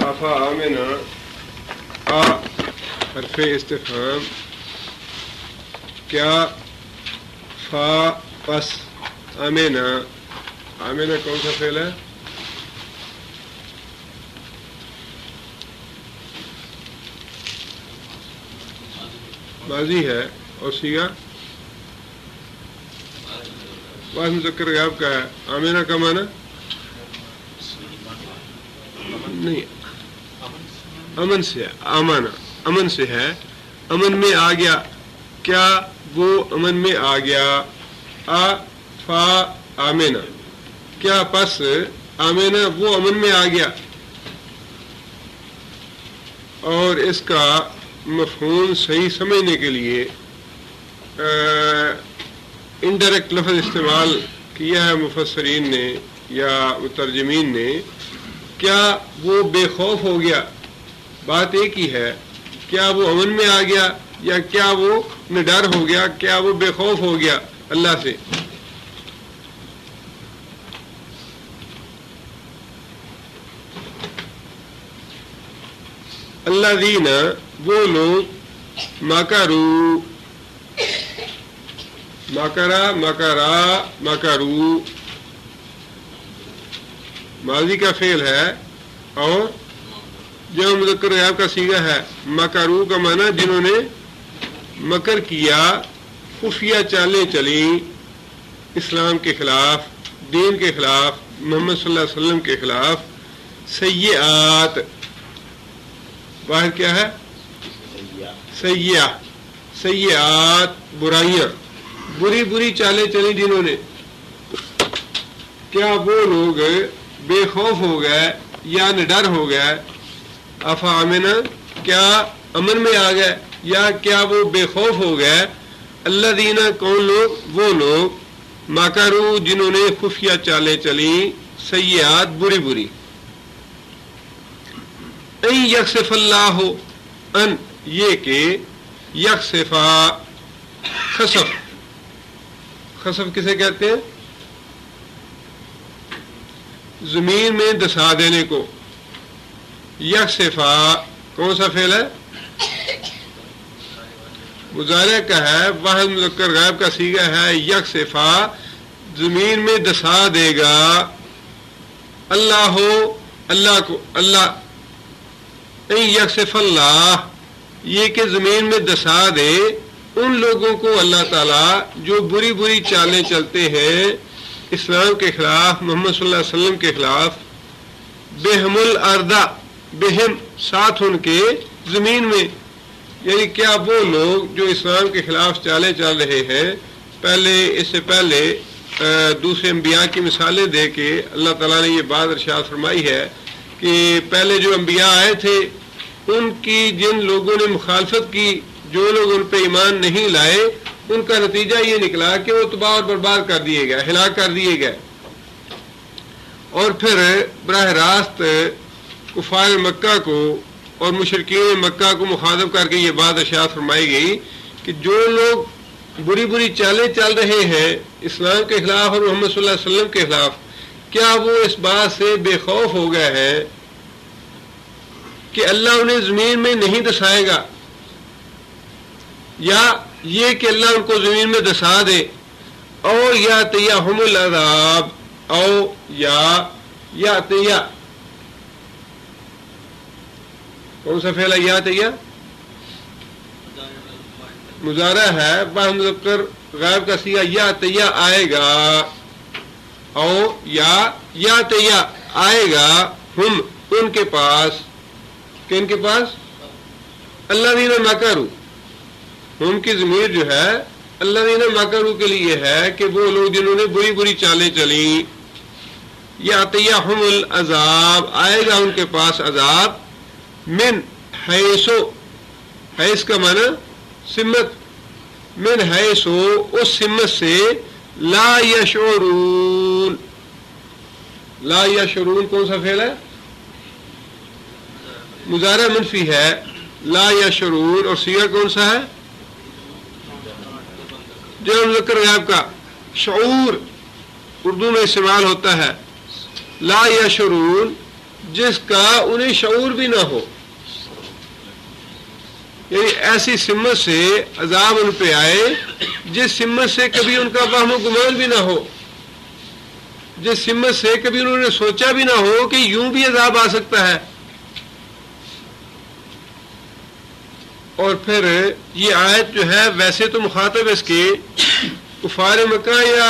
افا آمنا حرف استفہام کیا فا پس آمنا آمنا کون سا فعل ہے؟ ماضی ہے اور صیغہ واحد مذکر غائب کا ہے. آمنا کا معنی نہیں امن سے ہے. آمنا امن سے ہے, امن میں آ گیا. کیا وہ امن میں آ گیا؟ آ فا آمنا کیا پس آمنا وہ امن میں آ گیا. اور اس کا مفہوم صحیح سمجھنے کے لیے انڈائریکٹ لفظ استعمال کیا ہے مفسرین نے یا مترجمین نے. کیا وہ بے خوف ہو گیا؟ بات ایک ہی ہے, کیا وہ امن میں آ گیا یا کیا وہ نڈر ہو گیا, کیا وہ بے خوف ہو گیا اللہ سے. الذین وہ لوگ مکروا مکرا مکرا مکرو ماضی کا فعل ہے اور جو مذکر غائب کا صیغہ ہے. مکرو کا معنی جنہوں نے مکر کیا, خفیہ چالیں چلیں اسلام کے خلاف, دین کے خلاف, محمد صلی اللہ علیہ وسلم کے خلاف. سیئات واحد کیا ہے؟ سیئہ سیئات برائیاں, بری بری چالیں چلی جنہوں نے. کیا وہ لوگ بے خوف ہو گئے یا نڈر ہو گئے؟ افا آمنا کیا امن میں آ گئے یا کیا وہ بے خوف ہو گئے؟ الذین کون لوگ وہ لوگ مکروا جنہوں نے خفیہ چالیں چلیں سیئات بری بری. ان یکسف اللہ ان یہ کہ یکسفا خسف, خسف کسے کہتے ہیں؟ زمین میں دسا دینے کو. یکسفا کون سا فعل ہے؟ مضارع کا ہے, واحد مذکر غائب کا صیغہ ہے. یکسفا زمین میں دسا دے گا. اللہ ہو اللہ کو, اللہ یکسف اللہ یہ کہ زمین میں دسا دے ان لوگوں کو اللہ تعالیٰ جو بری بری چالیں چلتے ہیں اسلام کے خلاف, محمد صلی اللہ علیہ وسلم کے خلاف. بہم الارض بہم ساتھ ان کے زمین میں, یعنی کیا وہ لوگ جو اسلام کے خلاف چالیں چل رہے ہیں, پہلے اس سے پہلے دوسرے انبیاء کی مثالیں دے کے اللہ تعالیٰ نے یہ بات ارشاد فرمائی ہے کہ پہلے جو انبیاء آئے تھے ان کی جن لوگوں نے مخالفت کی, جو لوگ ان پہ ایمان نہیں لائے, ان کا نتیجہ یہ نکلا کہ وہ تباہ اور برباد کر دیے گئے, ہلاک کر دیے گئے. اور پھر براہ راست کفار مکہ کو اور مشرکین مکہ کو مخاطب کر کے یہ بات ارشاد فرمائی گئی کہ جو لوگ بری بری چالیں چل رہے ہیں اسلام کے خلاف اور محمد صلی اللہ علیہ وسلم کے خلاف, کیا وہ اس بات سے بے خوف ہو گئے ہیں کہ اللہ انہیں زمین میں نہیں دسائے گا, یا یہ کہ اللہ ان کو زمین میں دسا دے. او یا تیہم العذاب او یا تیہ کون سا فعل ہے؟ یا تیہ مضارع ہے, واحد مذکر غائب کا صیغہ. یا تیہ آئے گا, او یا تیہ آئے گا ہم ان کے پاس, کن کے پاس؟ الذین مکروا. ہم کی ضمیر جو ہے الذین مکروا کے لیے ہے کہ وہ لوگ جنہوں نے بری بری چالیں چلیں. یاتیہم العذاب آئے گا ان کے پاس عذاب. من حیث, حیث کا معنی سمت, من حیث اس سمت سے لا یشعرون. لا یشعرون کون سا فعل ہے؟ مضارع منفی ہے. لا یشعرون اور صیغہ کون سا ہے؟ جو مذکر غائب کا. شعور اردو میں استعمال ہوتا ہے. لا یشعرون جس کا انہیں شعور بھی نہ ہو، یعنی ایسی سمت سے عذاب ان پہ آئے جس سمت سے کبھی ان کا وہم و گمان بھی نہ ہو، جس سمت سے کبھی انہوں نے سوچا بھی نہ ہو کہ یوں بھی عذاب آ سکتا ہے۔ اور پھر یہ آیت جو ہے ویسے تو مخاطب اس کے کفار مکہ یا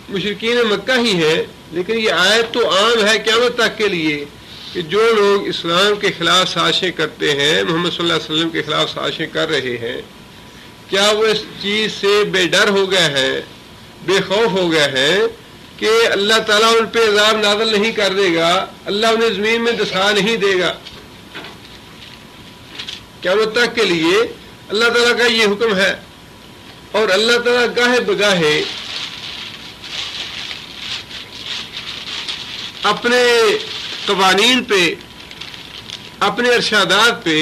مشرکین مکہ ہی ہے، لیکن یہ آیت تو عام ہے قیامت تک کے لیے کہ جو لوگ اسلام کے خلاف سازشیں کرتے ہیں، محمد صلی اللہ علیہ وسلم کے خلاف سازشیں کر رہے ہیں، کیا وہ اس چیز سے بے ڈر ہو گئے ہیں، بے خوف ہو گئے ہیں کہ اللہ تعالیٰ ان پہ عذاب نازل نہیں کر دے گا، اللہ انہیں زمین میں دسا نہیں دے گا؟ قیامت تک کے لیے اللہ تعالیٰ کا یہ حکم ہے، اور اللہ تعالیٰ گاہے بگاہے اپنے قوانین پہ، اپنے ارشادات پہ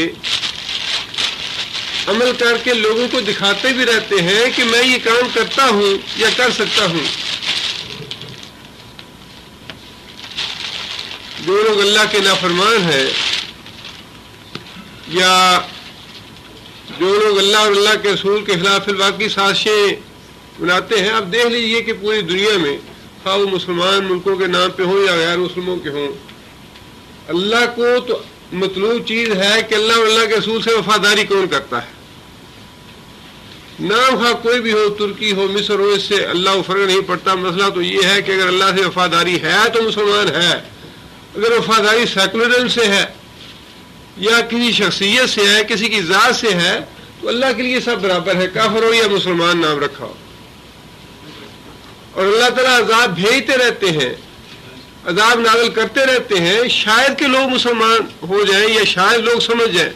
عمل کر کے لوگوں کو دکھاتے بھی رہتے ہیں کہ میں یہ کام کرتا ہوں یا کر سکتا ہوں۔ جو لوگ اللہ کے نافرمان ہیں یا جو لوگ اللہ اور اللہ کے رسول کے خلاف الواقعی سازشیں بناتے ہیں، آپ دیکھ لیجئے کہ پوری دنیا میں خواہ وہ مسلمان ملکوں کے نام پہ ہوں یا غیر مسلموں کے ہوں، اللہ کو تو مطلوب چیز ہے کہ اللہ اور اللہ کے رسول سے وفاداری کون کرتا ہے۔ نام خواہ کوئی بھی ہو، ترکی ہو، مصر ہو، اس سے اللہ کو فرق نہیں پڑتا۔ مسئلہ تو یہ ہے کہ اگر اللہ سے وفاداری ہے تو مسلمان ہے، اگر وفاداری سیکولرزم سے ہے یا کسی شخصیت سے ہے، کسی کی ذات سے ہے، تو اللہ کے لیے سب برابر ہے، کافر ہو یا مسلمان نام رکھا ہو۔ اور اللہ تعالیٰ عذاب بھیجتے رہتے ہیں، عذاب نازل کرتے رہتے ہیں، شاید کہ لوگ مسلمان ہو جائیں یا شاید لوگ سمجھ جائیں۔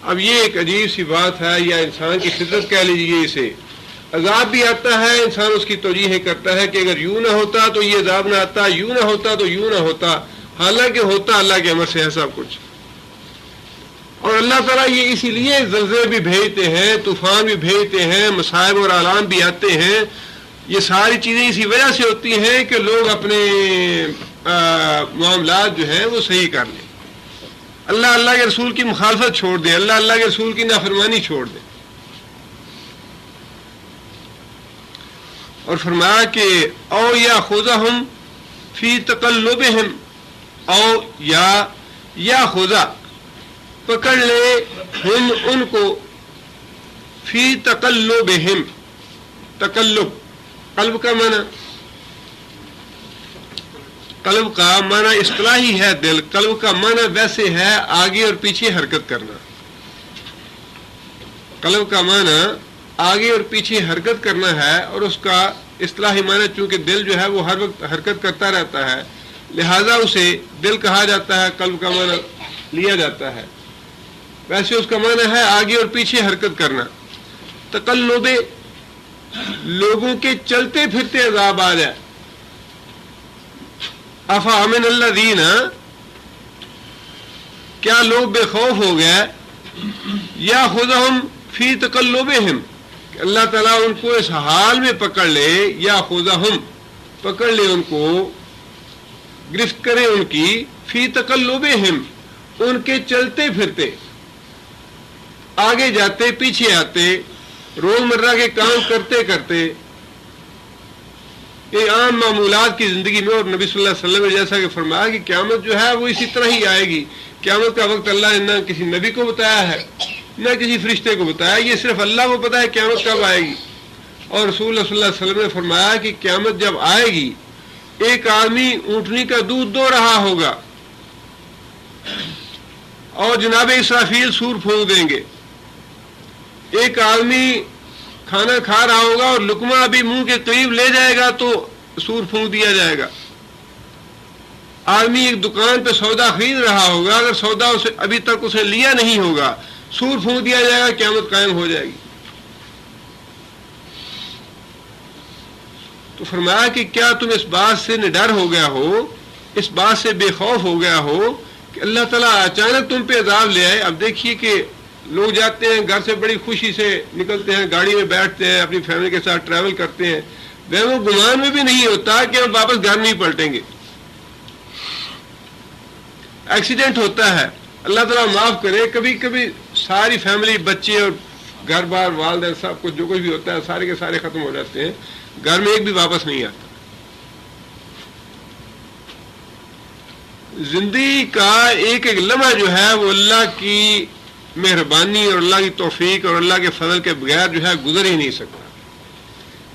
اب یہ ایک عجیب سی بات ہے، یا انسان کی فطرت کہہ لیجیے اسے۔ عذاب بھی آتا ہے، انسان اس کی توجیہ کرتا ہے کہ اگر یوں نہ ہوتا تو یہ عذاب نہ آتا، یوں نہ ہوتا تو یوں نہ ہوتا، حالانکہ ہوتا اللہ کے امر سے ہے سب کچھ۔ اور اللہ تعالیٰ یہ اسی لیے زلزلے بھی بھیجتے ہیں، طوفان بھی بھیجتے ہیں، مصائب اور آلام بھی آتے ہیں، یہ ساری چیزیں اسی وجہ سے ہوتی ہیں کہ لوگ اپنے معاملات جو ہیں وہ صحیح کر لیں، اللہ کے رسول کی مخالفت چھوڑ دیں، اللہ کے رسول کی نافرمانی چھوڑ دیں۔ اور فرمایا کہ او یا خذہم فی تقلبہم، او یا خذا پکڑ لے ہم ان کو، فی تقلبہم، تقلب قلب کا معنی، قلب کا معنی اصطلاحی ہے دل، قلب کا معنی ویسے ہے آگے اور پیچھے حرکت کرنا۔ قلب کا معنی آگے اور پیچھے حرکت کرنا ہے، اور اس کا اصطلاحی معنی چونکہ دل جو ہے وہ ہر وقت حرکت کرتا رہتا ہے، لہذا اسے دل کہا جاتا ہے، قلب کا معنی لیا جاتا ہے۔ ویسے اس کا معنی ہے آگے اور پیچھے حرکت کرنا۔ تقلب لوگوں کے چلتے پھرتے عذاب آ جائے۔ افامن الذین، کیا لوگ بے خوف ہو گئے، یا خذہم فی تقلبہم، کہ اللہ تعالیٰ ان کو اس حال میں پکڑ لے، یا خذہم پکڑ لے ان کو، گرفت کرے ان کی، فی تقلبہم ان کے چلتے پھرتے، آگے جاتے پیچھے آتے، روزمرہ کے کام کرتے کرتے، یہ عام معمولات کی زندگی میں۔ اور نبی صلی اللہ علیہ وسلم نے جیسا کہ فرمایا کہ قیامت جو ہے وہ اسی طرح ہی آئے گی۔ قیامت کا وقت اللہ نے نہ کسی نبی کو بتایا ہے نہ کسی فرشتے کو بتایا، یہ صرف اللہ کو پتا ہے قیامت کب آئے گی۔ اور رسول اللہ صلی اللہ علیہ وسلم نے فرمایا کہ قیامت جب آئے گی، ایک آدمی اونٹنی کا دودھ دو رہا ہوگا اور جناب اسرافیل سور پھونک دیں گے، ایک آدمی کھانا کھا رہا ہوگا اور لقمہ ابھی منہ کے قریب لے جائے گا تو سور پھونک دیا جائے گا، آدمی ایک دکان پہ سودا خرید رہا ہوگا، اگر سودا اسے ابھی تک اسے لیا نہیں ہوگا، سور پھونک دیا جائے گا، قیامت قائم ہو جائے گی۔ تو فرمایا کہ کیا تم اس بات سے نڈر ہو گیا ہو، اس بات سے بے خوف ہو گیا ہو کہ اللہ تعالیٰ اچانک تم پہ عذاب لے آئے۔ اب دیکھیے کہ لوگ جاتے ہیں گھر سے بڑی خوشی سے نکلتے ہیں، گاڑی میں بیٹھتے ہیں، اپنی فیملی کے ساتھ ٹریول کرتے ہیں، وہ گمان میں بھی نہیں ہوتا کہ ہم واپس گھر نہیں پلٹیں گے۔ ایکسیڈنٹ ہوتا ہے، اللہ تعالیٰ معاف کرے، کبھی کبھی ساری فیملی، بچے اور گھر بار والدین سب کچھ جو کچھ بھی ہوتا ہے سارے کے سارے ختم ہو جاتے ہیں، گھر میں ایک بھی واپس نہیں آتا۔ زندگی کا ایک ایک لمحہ جو ہے وہ اللہ کی مہربانی اور اللہ کی توفیق اور اللہ کے فضل کے بغیر جو ہے گزر ہی نہیں سکتا۔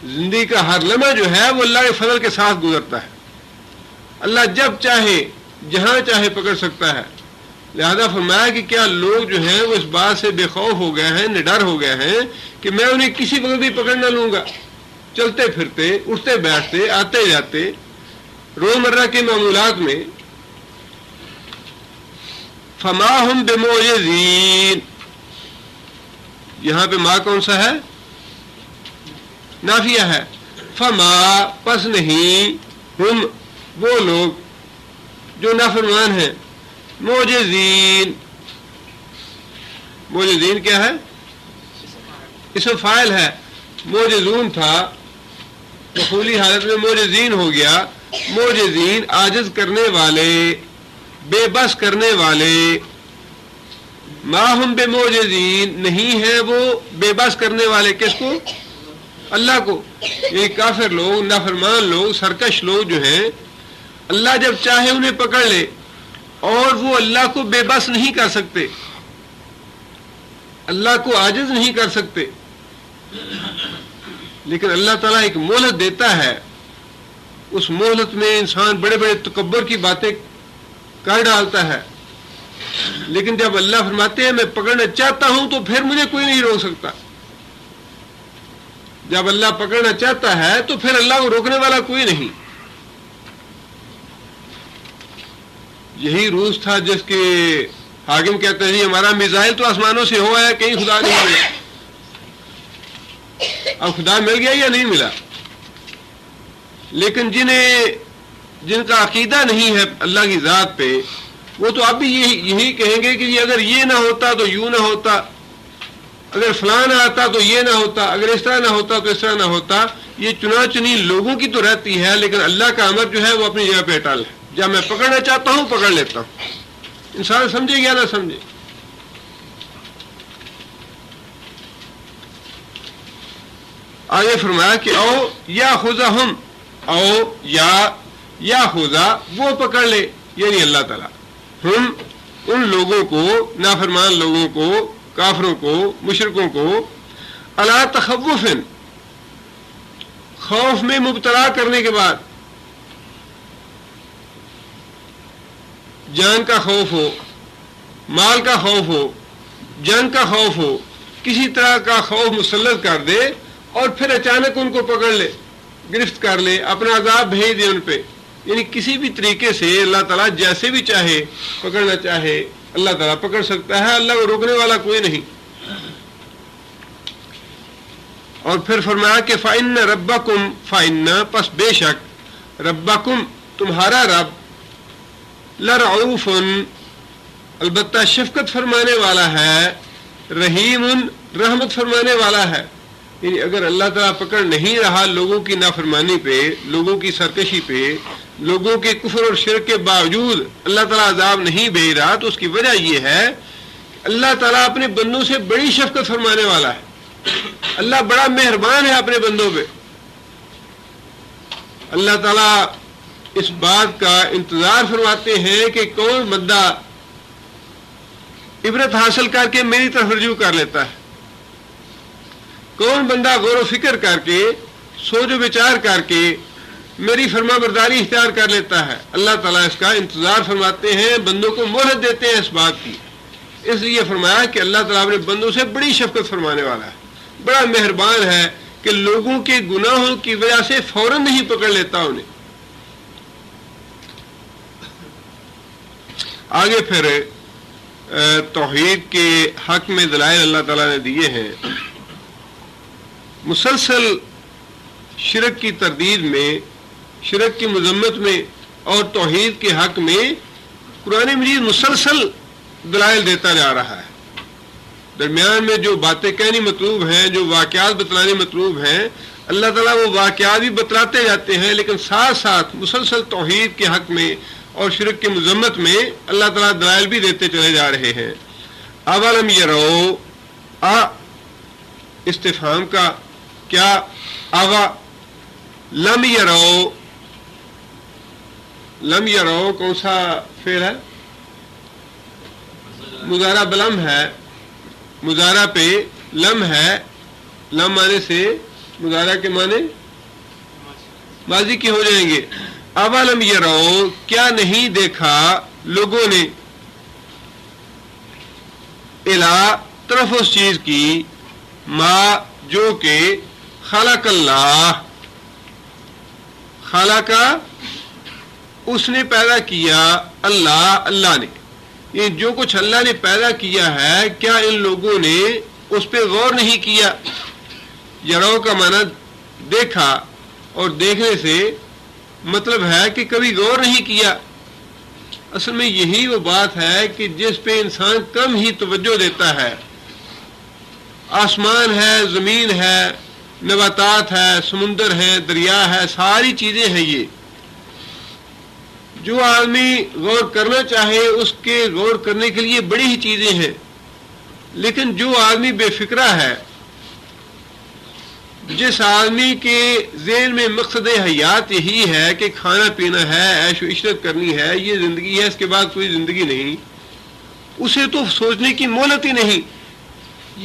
زندگی کا ہر لمحہ جو ہے وہ اللہ کے فضل کے ساتھ گزرتا ہے۔ اللہ جب چاہے جہاں چاہے پکڑ سکتا ہے، لہذا فرمایا کہ کیا لوگ جو ہیں وہ اس بات سے بے خوف ہو گئے ہیں، نڈر ہو گئے ہیں کہ میں انہیں کسی وقت بھی پکڑ نہ لوں گا، چلتے پھرتے، اٹھتے بیٹھتے، آتے جاتے، روزمرہ کے معمولات میں۔ فما ہم بمعجزین، یہاں پہ ماں کون سا ہے؟ نافیہ ہے۔ فما پس نہیں، ہم وہ لوگ جو نافرمان ہیں، معجزین، معجزین کیا ہے؟ اسم فاعل ہے، معجزون تھا مفعولی حالت میں معجزین ہو گیا۔ معجزین عاجز کرنے والے، بے بس کرنے والے۔ ما ہم بے معجزین، نہیں ہے وہ بے بس کرنے والے، کس کو؟ اللہ کو۔ یہ کافر لوگ، نافرمان لوگ، سرکش لوگ جو ہیں، اللہ جب چاہے انہیں پکڑ لے اور وہ اللہ کو بے بس نہیں کر سکتے، اللہ کو عاجز نہیں کر سکتے، لیکن اللہ تعالیٰ ایک مہلت دیتا ہے، اس مہلت میں انسان بڑے بڑے تکبر کی باتیں کر ڈالتا ہے، لیکن جب اللہ فرماتے ہیں میں پکڑنا چاہتا ہوں تو پھر مجھے کوئی نہیں روک سکتا۔ جب اللہ پکڑنا چاہتا ہے تو پھر اللہ کو روکنے والا کوئی نہیں۔ یہی روس تھا جس کے حاکم کہتے ہیں جی ہمارا میزائل تو آسمانوں سے ہوا ہے، کہیں خدا نہیں ملا۔ اب خدا مل گیا یا نہیں ملا؟ لیکن جن کا عقیدہ نہیں ہے اللہ کی ذات پہ، وہ تو اب بھی یہی کہیں گے کہ اگر یہ نہ ہوتا تو یوں نہ ہوتا، اگر فلاں نہ آتا تو یہ نہ ہوتا، اگر اس طرح نہ ہوتا تو اس طرح نہ ہوتا۔ یہ چنا چنی لوگوں کی تو رہتی ہے، لیکن اللہ کا امر جو ہے وہ اپنی جگہ پہ اٹل ہے۔ جب میں پکڑنا چاہتا ہوں پکڑ لیتا ہوں، انسان سمجھے یا نہ سمجھے۔ آگے فرمایا کہ او یا خذا ہم، او یا خذا وہ پکڑ لے، یعنی اللہ تعالیٰ، ہم ان لوگوں کو، نافرمان لوگوں کو، کافروں کو، مشرکوں کو، علی تخوف، خوف میں مبتلا کرنے کے بعد، جان کا خوف ہو، مال کا خوف ہو، جنگ کا خوف ہو، کسی طرح کا خوف مسلط کر دے اور پھر اچانک ان کو پکڑ لے، گرفت کر لے، اپنا عذاب بھیج دے ان پہ۔ یعنی کسی بھی طریقے سے اللہ تعالیٰ جیسے بھی چاہے پکڑنا چاہے اللہ تعالیٰ پکڑ سکتا ہے، اللہ کو روکنے والا کوئی نہیں۔ اور پھر فرمایا کہ فَإِنَّ رَبَّكُمْ، فَإِنَّ پس بے شک، ربکم تمہارا رب، لرعوف البتہ شفقت فرمانے والا ہے، رحیم رحمت فرمانے والا ہے۔ یعنی اگر اللہ تعالیٰ پکڑ نہیں رہا لوگوں کی نافرمانی پہ، لوگوں کی سرکشی پہ، لوگوں کے کفر اور شرک کے باوجود اللہ تعالیٰ عذاب نہیں بھیج رہا، تو اس کی وجہ یہ ہے کہ اللہ تعالیٰ اپنے بندوں سے بڑی شفقت فرمانے والا ہے، اللہ بڑا مہربان ہے اپنے بندوں پہ۔ اللہ تعالیٰ اس بات کا انتظار فرماتے ہیں کہ کون بندہ عبرت حاصل کر کے میری طرف رجوع کر لیتا ہے، کون بندہ غور و فکر کر کے، سوچ و بچار کر کے میری فرما برداری اختیار کر لیتا ہے۔ اللہ تعالیٰ اس کا انتظار فرماتے ہیں، بندوں کو مہلت دیتے ہیں اس بات کی۔ اس لیے فرمایا کہ اللہ تعالیٰ اپنے بندوں سے بڑی شفقت فرمانے والا ہے، بڑا مہربان ہے کہ لوگوں کے گناہوں کی وجہ سے فوراً نہیں پکڑ لیتا انہیں۔ آگے پھر توحید کے حق میں دلائل اللہ تعالیٰ نے دیے ہیں۔ مسلسل شرک کی تردید میں، شرک کی مذمت میں اور توحید کے حق میں قرآن مجید مسلسل دلائل دیتا جا رہا ہے۔ درمیان میں جو باتیں کہنی مطلوب ہیں، جو واقعات بتلانے مطلوب ہیں، اللہ تعالیٰ وہ واقعات بھی بتلاتے جاتے ہیں، لیکن ساتھ ساتھ مسلسل توحید کے حق میں اور شرک کی مذمت میں اللہ تعالیٰ دلائل بھی دیتے چلے جا رہے ہیں. اولم یرو استفہام کا کیا آغا لم یرو کون سا فعل ہے؟ مضارع بلم ہے. مضارع پہ لم ہے. لم معنی سے مضارع کے معنی ماضی کے ہو جائیں گے. اولم یرو کیا نہیں دیکھا لوگوں نے الا طرف اس چیز کی ما جو کہ خلق اللہ خلقا اس نے پیدا کیا اللہ نے. یہ جو کچھ اللہ نے پیدا کیا ہے کیا ان لوگوں نے اس پہ غور نہیں کیا؟ یرو کا معنی دیکھا اور دیکھنے سے مطلب ہے کہ کبھی غور نہیں کیا. اصل میں یہی وہ بات ہے کہ جس پہ انسان کم ہی توجہ دیتا ہے. آسمان ہے، زمین ہے، نباتات ہے، سمندر ہے، دریا ہے، ساری چیزیں ہیں. یہ جو آدمی غور کرنا چاہے اس کے غور کرنے کے لیے بڑی ہی چیزیں ہیں. لیکن جو آدمی بے فکرہ ہے، جس آدمی کے ذہن میں مقصد حیات یہی ہے کہ کھانا پینا ہے، عیش و عشرت کرنی ہے، یہ زندگی ہے، اس کے بعد کوئی زندگی نہیں، اسے تو سوچنے کی مہلت ہی نہیں.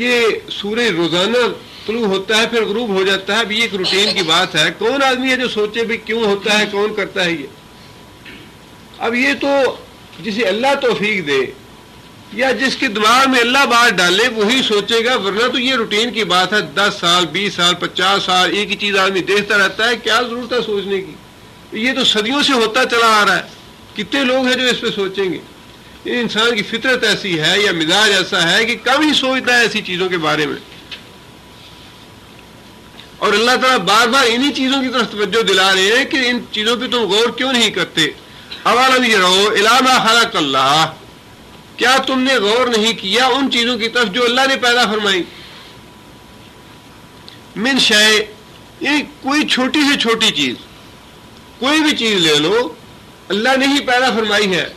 یہ سورج روزانہ طلوع ہوتا ہے پھر غروب ہو جاتا ہے. اب یہ ایک روٹین کی بات ہے. کون آدمی ہے جو سوچے بھی کیوں ہوتا ہے، کون کرتا ہے یہ؟ اب یہ تو جسے اللہ توفیق دے یا جس کے دماغ میں اللہ بات ڈالے وہی سوچے گا، ورنہ تو یہ روٹین کی بات ہے. 10 سال 20 سال 50 سال ایک ہی چیز آدمی دیکھتا رہتا ہے، کیا ضرورت ہے سوچنے کی؟ یہ تو صدیوں سے ہوتا چلا آ رہا ہے. کتنے لوگ ہیں جو اس پہ سوچیں گے؟ انسان کی فطرت ایسی ہے یا مزاج ایسا ہے کہ کم ہی سوچتا ہے ایسی چیزوں کے بارے میں. اور اللہ تعالیٰ بار بار انہی چیزوں کی طرف توجہ دلا رہے ہیں کہ ان چیزوں پہ تم غور کیوں نہیں کرتے. اولم یرو الی ما خلق اللہ کیا تم نے غور نہیں کیا ان چیزوں کی طرف جو اللہ نے پیدا فرمائی. من شے یعنی کوئی چھوٹی سے چھوٹی چیز، کوئی بھی چیز لے لو اللہ نے ہی پیدا فرمائی ہے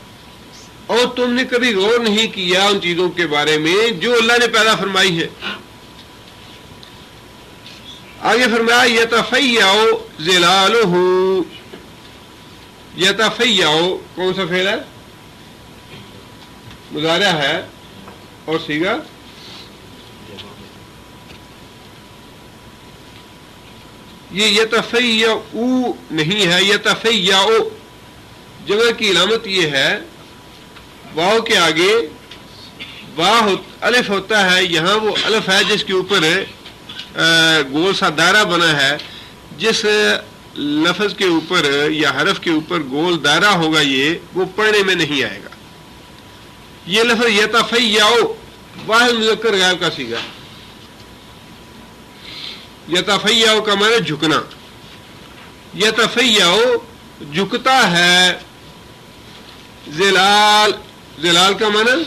اور تم نے کبھی غور نہیں کیا ان چیزوں کے بارے میں جو اللہ نے پیدا فرمائی ہے. آگے فرمایا یتفیع ظلالہ. یتفیع کون سا فعل ہے؟ مضارع ہے اور صیغہ یہ یتفیع نہیں ہے، یتفیع جمع کی علامت یہ ہے واو کے آگے الف ہوتا ہے. یہاں وہ الف ہے جس کے اوپر گول سا دائرہ بنا ہے. جس لفظ کے اوپر یا حرف کے اوپر گول دائرہ ہوگا یہ وہ پڑھنے میں نہیں آئے گا. یہ لفظ یتفیع واحد مذکر غائب کا صیغہ. یتفیع کا معنی جھکنا. یتفیع جھکتا ہے. ظلال کا معنی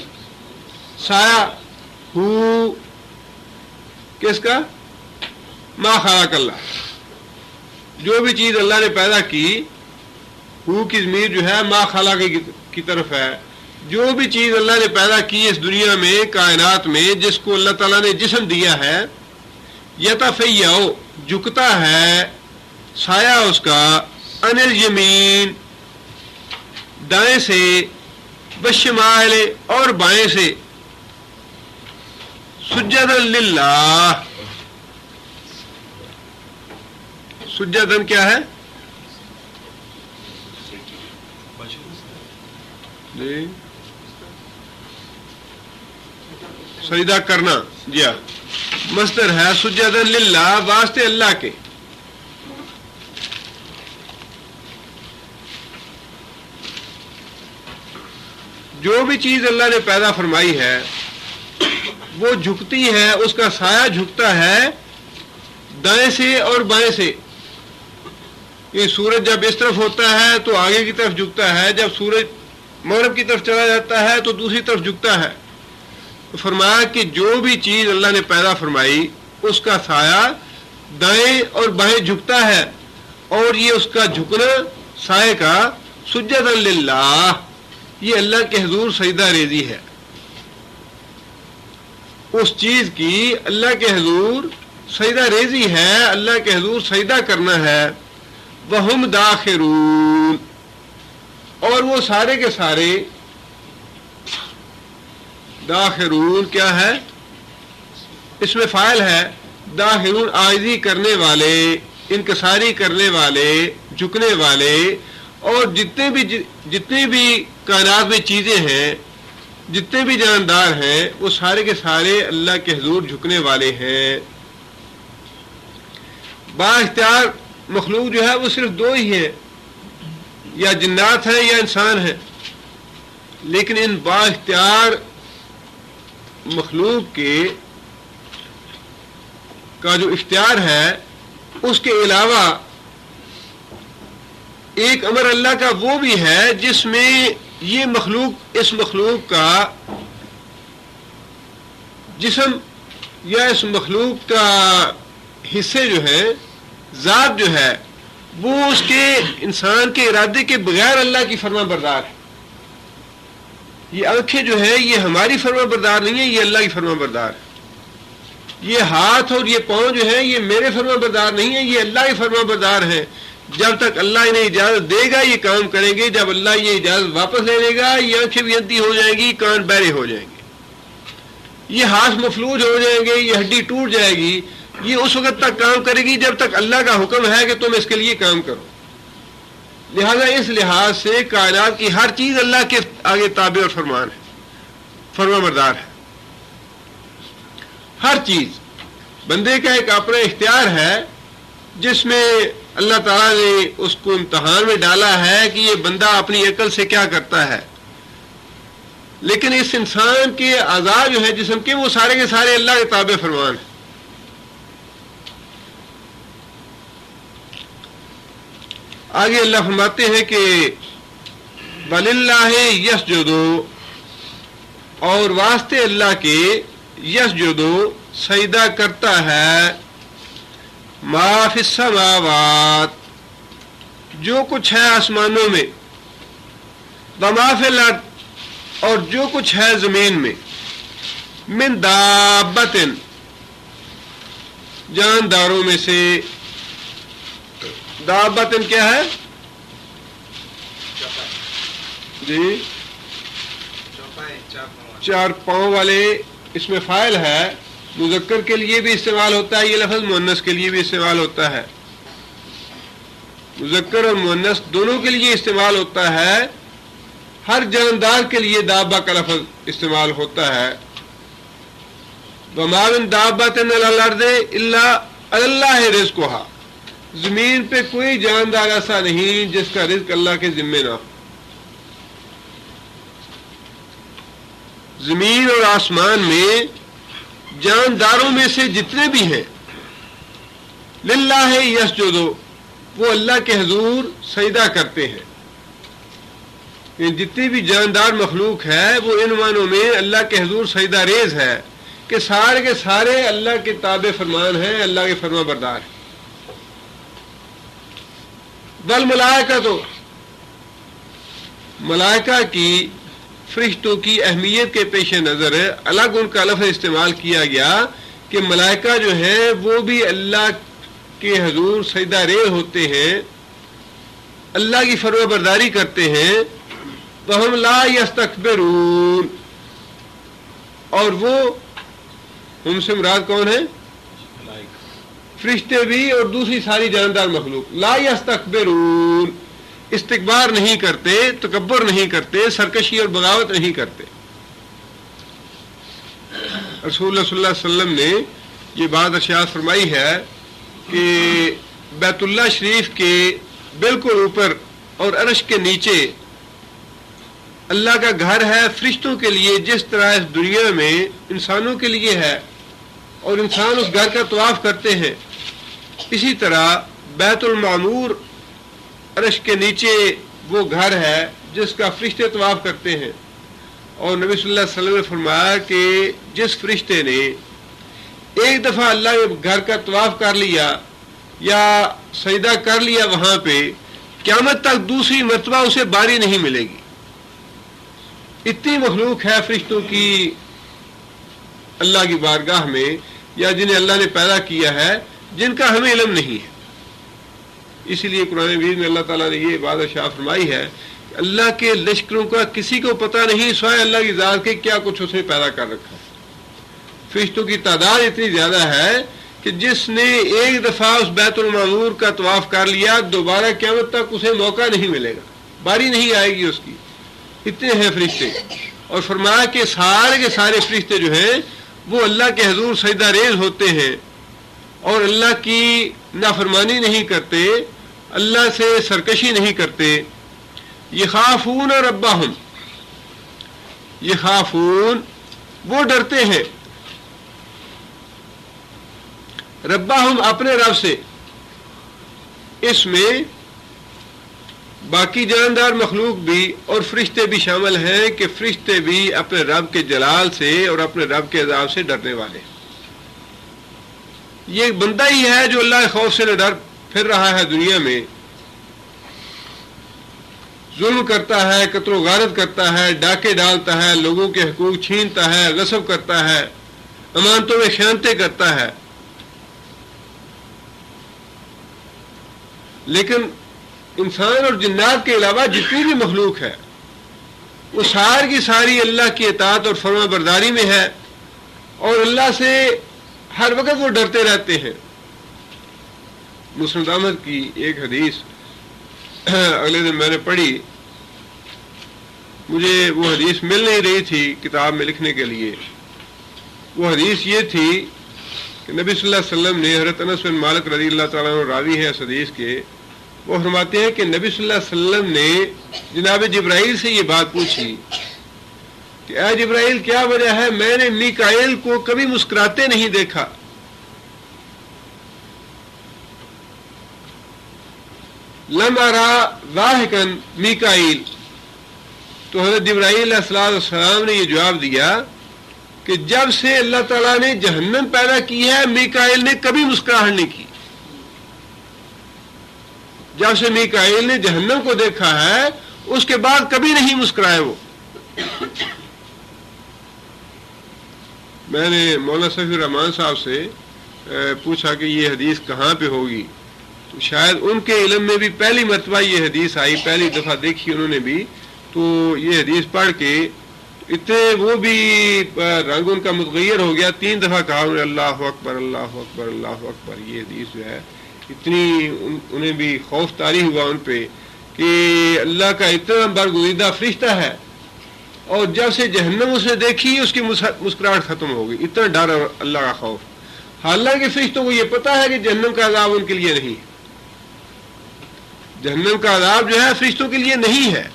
سایہ. ہو کس کا؟ ما خلق اللہ. جو بھی چیز اللہ نے پیدا کی، ہو کی ضمیر جو ہے ما خلق کی طرف ہے. جو بھی چیز اللہ نے پیدا کی اس دنیا میں کائنات میں جس کو اللہ تعالیٰ نے جسم دیا ہے، یتفیع جھکتا ہے سایہ اس کا عن الیمین دائیں سے، بالشمال اور بائیں سے، سجدا للہ. سجدن کیا ہے؟ جی سجدہ کرنا. جی ہاں مصدر ہے سجدن للہ، واسطے اللہ کے. جو بھی چیز اللہ نے پیدا فرمائی ہے وہ جھکتی ہے، اس کا سایہ جھکتا ہے دائیں سے اور بائیں سے. یہ سورج جب اس طرف ہوتا ہے تو آگے کی طرف جھکتا ہے، جب سورج مغرب کی طرف چلا جاتا ہے تو دوسری طرف جھکتا ہے. تو فرمایا کہ جو بھی چیز اللہ نے پیدا فرمائی اس کا سایہ دائیں اور بائیں جھکتا ہے، اور یہ اس کا جھکنا سائے کا سجدًا للہ، یہ اللہ کے حضور سجدہ ریزی ہے، اس چیز کی اللہ کے حضور سجدہ ریزی ہے، اللہ کے حضور سجدہ کرنا ہے۔ وَهُمْ دَاخِرُونَ، اور وہ سارے کے سارے داخرون کیا ہے؟ اس میں فاعل ہے، داخرون عاجزی کرنے والے، انکساری کرنے والے، جھکنے والے، اور جتنے بھی کائنات میں چیزیں ہیں، جتنے بھی جاندار ہیں، وہ سارے کے سارے اللہ کے حضور جھکنے والے ہیں۔ با اختیار مخلوق جو ہے وہ صرف دو ہی ہیں، یا جنات ہیں یا انسان ہیں، لیکن ان با اختیار مخلوق کا جو اختیار ہے، اس کے علاوہ ایک امر اللہ کا وہ بھی ہے جس میں یہ مخلوق، اس مخلوق کا جسم یا اس مخلوق کا حصے جو ہے، ذات جو ہے، وہ اس کے انسان کے ارادے کے بغیر اللہ کی فرما بردار ہے۔ یہ آنکھیں جو ہے یہ ہماری فرما بردار نہیں ہے، یہ اللہ کی فرما بردار ہے۔ یہ ہاتھ اور یہ پاؤں جو ہے یہ میرے فرما بردار نہیں ہے، یہ اللہ کی فرما بردار ہیں۔ جب تک اللہ انہیں اجازت دے گا یہ کام کریں گے، جب اللہ یہ اجازت واپس لے لے گا یہ آنکھیں بھی اندھی ہو جائیں گی، کان بہرے ہو جائیں گے، یہ ہاتھ مفلوج ہو جائیں گے، یہ ہڈی ٹوٹ جائے گی۔ یہ اس وقت تک کام کرے گی جب تک اللہ کا حکم ہے کہ تم اس کے لیے کام کرو۔ لہذا اس لحاظ سے کائنات کی ہر چیز اللہ کے آگے تابع اور فرمان ہے، فرما بردار ہے۔ ہر چیز بندے کا ایک اپنا اختیار ہے جس میں اللہ تعالیٰ نے اس کو امتحان میں ڈالا ہے کہ یہ بندہ اپنی عقل سے کیا کرتا ہے، لیکن اس انسان کے اعضاء جو ہے جسم کے، وہ سارے کے سارے اللہ کے تابع فرمان ہیں۔ آگے اللہ فرماتے ہیں کہ وَلِلَّهِ يَسْجُدُ، اور واسطے اللہ کے، یسجدو سجدہ کرتا ہے، ما فی السماوات، جو کچھ ہے آسمانوں میں، وما فی الارض، اور جو کچھ ہے زمین میں، من دابۃ، جانداروں میں سے۔ دابۃ کیا ہے جی؟ چار پاؤں والے، اس میں فاعل ہے، مذکر کے لیے بھی استعمال ہوتا ہے یہ لفظ، مؤنث کے لیے بھی استعمال ہوتا ہے، مذکر اور مؤنث دونوں کے لیے استعمال ہوتا ہے۔ ہر جاندار کے لیے دابہ کا لفظ استعمال ہوتا ہے۔ وَمَا مِن دَابَّةٍ عَلَى الْأَرْضِ إِلَّا عَلَى اللَّهِ رِزْقُهَا، زمین پہ کوئی جاندار ایسا نہیں جس کا رزق اللہ کے ذمے نہ ہو۔ زمین اور آسمان میں جانداروں میں سے جتنے بھی ہیں، للہ یسجدو، وہ اللہ کے حضور سجدہ کرتے ہیں۔ جتنی بھی جاندار مخلوق ہے وہ ان معنوں میں اللہ کے حضور سجدہ ریز ہے کہ سارے کے سارے اللہ کے تابع فرمان ہیں، اللہ کے فرما بردار ہیں۔ والملائکہ، تو ملائکہ کی، فرشتوں کی اہمیت کے پیش نظر الگ ان کا لفظ استعمال کیا گیا کہ ملائکہ جو ہیں وہ بھی اللہ کے حضور سجدہ ریز ہوتے ہیں، اللہ کی فرما برداری کرتے ہیں۔ وَهُمْ لَا يَسْتَكْبِرُونَ، اور وہ، ہم سے مراد کون ہے؟ فرشتے بھی اور دوسری ساری جاندار مخلوق۔ لا یستکبرون، استکبار نہیں کرتے، تکبر نہیں کرتے، سرکشی اور بغاوت نہیں کرتے۔ رسول اللہ صلی اللہ علیہ وسلم نے یہ بات ارشاد فرمائی ہے کہ بیت اللہ شریف کے بالکل اوپر اور عرش کے نیچے اللہ کا گھر ہے فرشتوں کے لیے، جس طرح اس دنیا میں انسانوں کے لیے ہے اور انسان اس گھر کا طواف کرتے ہیں، اسی طرح بیت المعمور عرش کے نیچے وہ گھر ہے جس کا فرشتے طواف کرتے ہیں۔ اور نبی صلی اللہ علیہ وسلم نے فرمایا کہ جس فرشتے نے ایک دفعہ اللہ کے گھر کا طواف کر لیا یا سجدہ کر لیا وہاں پہ، قیامت تک دوسری مرتبہ اسے باری نہیں ملے گی. اتنی مخلوق ہے فرشتوں کی اللہ کی بارگاہ میں، یا جنہیں اللہ نے پیدا کیا ہے، جن کا ہمیں علم نہیں ہے. اسی لیے قرآن مجید میں اللہ تعالیٰ نے یہ بات ارشاد فرمائی ہے کہ اللہ کے لشکروں کا کسی کو پتہ نہیں سوائے اللہ کی ذات کے کیا کچھ اس نے پیدا کر رکھا ہے. فرشتوں کی تعداد اتنی زیادہ ہے کہ جس نے ایک دفعہ اس بیت المعمور کا طواف کر لیا، دوبارہ قیامت تک اسے موقع نہیں ملے گا، باری نہیں آئے گی اس کی. اتنے ہیں فرشتے. اور فرمایا کہ سارے کے سارے فرشتے جو ہیں وہ اللہ کے حضور سجدہ ریز ہوتے ہیں اور اللہ کی نافرمانی نہیں کرتے، اللہ سے سرکشی نہیں کرتے. یخافون ربہم، یخافون وہ ڈرتے ہیں، ربہم اپنے رب سے. اس میں باقی جاندار مخلوق بھی اور فرشتے بھی شامل ہیں کہ فرشتے بھی اپنے رب کے جلال سے اور اپنے رب کے عذاب سے ڈرنے والے. یہ بندہ ہی ہے جو اللہ کے خوف سے نہ ڈر پھر رہا ہے دنیا میں، ظلم کرتا ہے، قتل و غارت کرتا ہے، ڈاکے ڈالتا ہے، لوگوں کے حقوق چھینتا ہے، غصب کرتا ہے، امانتوں میں خیانتیں کرتا ہے. لیکن انسان اور جنات کے علاوہ جتنی بھی مخلوق ہے وہ ساری کی ساری اللہ کی اطاعت اور فرما برداری میں ہے اور اللہ سے ہر وقت وہ ڈرتے رہتے ہیں. مسند احمد کی ایک حدیث اگلے دن میں نے پڑھی، مجھے وہ حدیث مل نہیں رہی تھی کتاب میں لکھنے کے لیے. وہ حدیث یہ تھی کہ نبی صلی اللہ علیہ وسلم نے، حضرت انس بن مالک رضی اللہ تعالیٰ عنہ راوی ہے اس حدیث کے، وہ فرماتے ہیں کہ نبی صلی اللہ علیہ وسلم نے جناب جبرائیل سے یہ بات پوچھی کہ اے جبرائیل کیا وجہ ہے میں نے میکائیل کو کبھی مسکراتے نہیں دیکھا. لم ارا ضاحکا میکائیل. تو حضرت جبرائیل علیہ السلام نے یہ جواب دیا کہ جب سے اللہ تعالیٰ نے جہنم پیدا کی ہے میکائیل نے کبھی مسکراہٹ نہیں کی. جب سے میکائیل نے جہنم کو دیکھا ہے اس کے بعد کبھی نہیں مسکرائے وہ. میں نے مولانا صفی الرحمان صاحب سے پوچھا کہ یہ حدیث کہاں پہ ہوگی، تو شاید ان کے علم میں بھی پہلی مرتبہ یہ حدیث آئی، پہلی دفعہ دیکھی انہوں نے بھی. تو یہ حدیث پڑھ کے اتنے وہ بھی رنگ ان کا متغیر ہو گیا، 3 دفعہ کہا انہوں نے اللہ اکبر اللہ اکبر اللہ اکبر. یہ حدیث جو ہے اتنی انہیں بھی خوف طاری ہوا ان پہ کہ اللہ کا اتنا برگزیدہ فرشتہ ہے، اور جب سے جہنم اس نے دیکھی اس کی مسکراہٹ ختم ہو گئی. اتنا ڈر اور اللہ کا خوف. حالانکہ فرشتوں کو یہ پتا ہے کہ جہنم کا عذاب ان کے لیے نہیں ہے، جہنم کا عذاب جو ہے فرشتوں کے لیے نہیں ہے،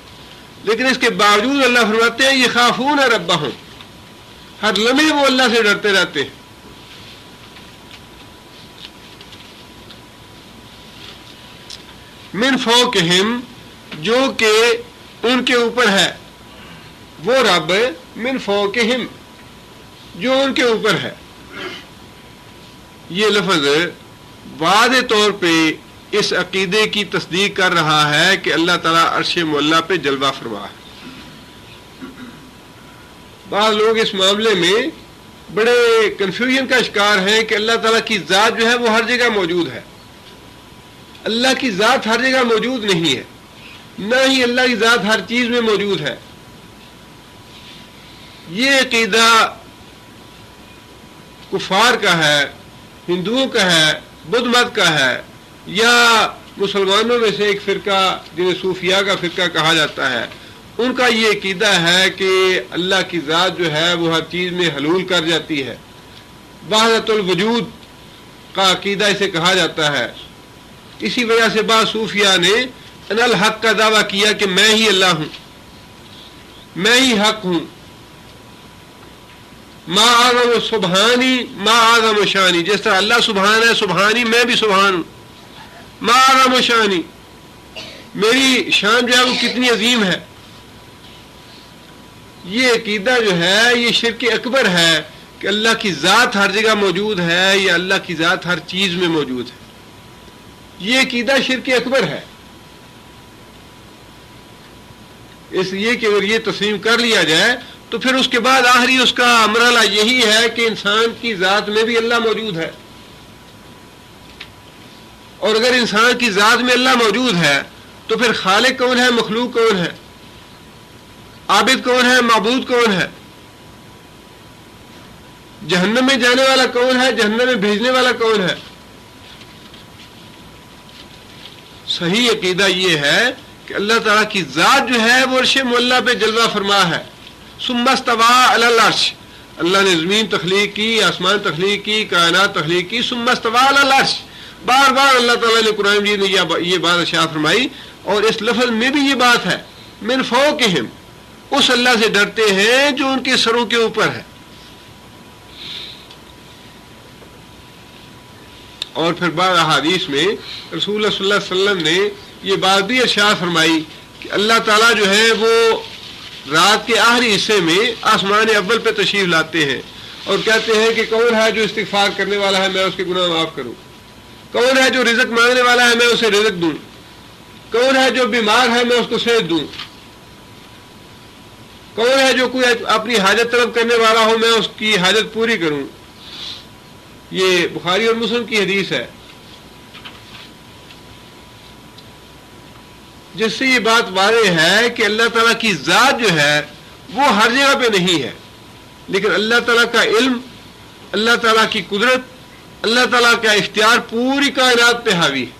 لیکن اس کے باوجود اللہ فرماتے ہیں یہ خافون ربہم، ہر لمحے وہ اللہ سے ڈرتے رہتے ہیں. من فوقہم، جو کہ ان کے اوپر ہے، وہ رب من فوقہم جو ان کے اوپر ہے. یہ لفظ واضح طور پہ اس عقیدے کی تصدیق کر رہا ہے کہ اللہ تعالیٰ عرش معلیٰ پہ جلوہ فرما ہے. بعض لوگ اس معاملے میں بڑے کنفیوژن کا شکار ہیں کہ اللہ تعالیٰ کی ذات جو ہے وہ ہر جگہ موجود ہے. اللہ کی ذات ہر جگہ موجود نہیں ہے، نہ ہی اللہ کی ذات ہر چیز میں موجود ہے. یہ عقیدہ کفار کا ہے، ہندوؤں کا ہے، بدھ مت کا ہے، یا مسلمانوں میں سے ایک فرقہ جنہیں صوفیاء کا فرقہ کہا جاتا ہے، ان کا یہ عقیدہ ہے کہ اللہ کی ذات جو ہے وہ ہر چیز میں حلول کر جاتی ہے. وحدت الوجود کا عقیدہ اسے کہا جاتا ہے. اسی وجہ سے بعض صوفیاء نے ان الحق کا دعویٰ کیا کہ میں ہی اللہ ہوں، میں ہی حق ہوں. ما اعظم سبحانی ما اعظم شانی، جس طرح اللہ سبحان ہے سبحانی میں بھی سبحان ہوں. ما اعظم شانی، میری شان جو ہے وہ کتنی عظیم ہے. یہ عقیدہ جو ہے یہ شرک اکبر ہے کہ اللہ کی ذات ہر جگہ موجود ہے یا اللہ کی ذات ہر چیز میں موجود ہے. یہ عقیدہ شرک اکبر ہے. اس لیے کہ اگر یہ تسلیم کر لیا جائے تو پھر اس کے بعد آخری اس کا مرحلہ یہی ہے کہ انسان کی ذات میں بھی اللہ موجود ہے. اور اگر انسان کی ذات میں اللہ موجود ہے تو پھر خالق کون ہے, مخلوق کون ہے, عابد کون ہے, معبود کون ہے, جہنم میں جانے والا کون ہے, جہنم میں بھیجنے والا کون ہے. صحیح عقیدہ یہ ہے کہ اللہ تعالیٰ کی ذات جو ہے وہ عرش معلیٰ پہ جلوہ فرما ہے. ثم استوى علی العرش, اللہ نے زمین تخلیق کی, آسمان تخلیق کی, کائنات تخلیق کی. ثم استوى علی العرش, بار بار اللہ تعالیٰ نے قرآن مجید میں یہ بات ارشاد فرمائی. اور اس لفظ میں بھی یہ بات ہے, من فوقہم, اس اللہ سے ڈرتے ہیں جو ان کے سروں کے اوپر ہے. اور پھر بعض احادیث میں رسول اللہ صلی اللہ علیہ وسلم نے یہ بات بھی ارشاد فرمائی کہ اللہ تعالیٰ جو ہے وہ رات کے آخری حصے میں آسمان اول پہ تشریف لاتے ہیں اور کہتے ہیں کہ کون ہے جو استغفار کرنے والا ہے, میں اس کے گناہ معاف کروں. کون ہے جو رزق مانگنے والا ہے, میں اسے رزق دوں. کون ہے جو بیمار ہے, میں اس کو صحت دوں. کون ہے جو کوئی اپنی حاجت طلب کرنے والا ہو, میں اس کی حاجت پوری کروں. یہ بخاری اور مسلم کی حدیث ہے, جس سے یہ بات واضح ہے کہ اللہ تعالیٰ کی ذات جو ہے وہ ہر جگہ پہ نہیں ہے, لیکن اللہ تعالیٰ کا علم, اللہ تعالیٰ کی قدرت, اللہ تعالیٰ کا اختیار پوری کائنات پہ حاوی ہے.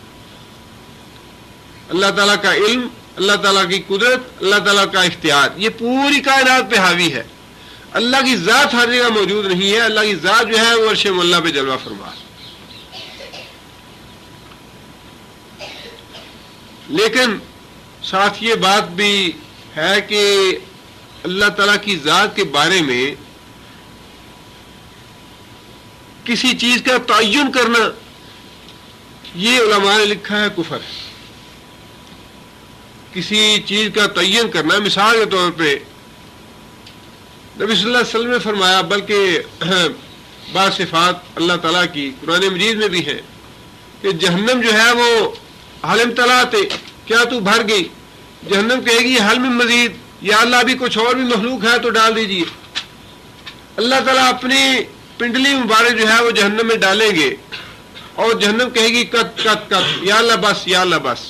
اللہ تعالیٰ کا علم, اللہ تعالیٰ کی قدرت, اللہ تعالیٰ کا اختیار, یہ پوری کائنات پہ حاوی ہے. اللہ کی ذات ہر جگہ موجود نہیں ہے. اللہ کی ذات جو ہے وہ عرش معلیٰ پہ جلوہ فرما ہے. لیکن ساتھ یہ بات بھی ہے کہ اللہ تعالیٰ کی ذات کے بارے میں کسی چیز کا تعین کرنا, یہ علماء نے لکھا ہے کفر ہے. کسی چیز کا تعین کرنا, مثال کے طور پہ نبی صلی اللہ علیہ وسلم نے فرمایا, بلکہ بعض صفات اللہ تعالیٰ کی قرآن مجید میں بھی ہے کہ جہنم جو ہے وہ حلم طلعت, کیا تو بھر گئی. جہنم کہے گی حلم مزید, یا اللہ ابھی کچھ اور بھی مخلوق ہے تو ڈال دیجیے. اللہ تعالیٰ اپنی پنڈلی مبارک جو ہے وہ جہنم میں ڈالیں گے اور جہنم کہے گی کت کت کت, یا اللہ بس, یا اللہ بس.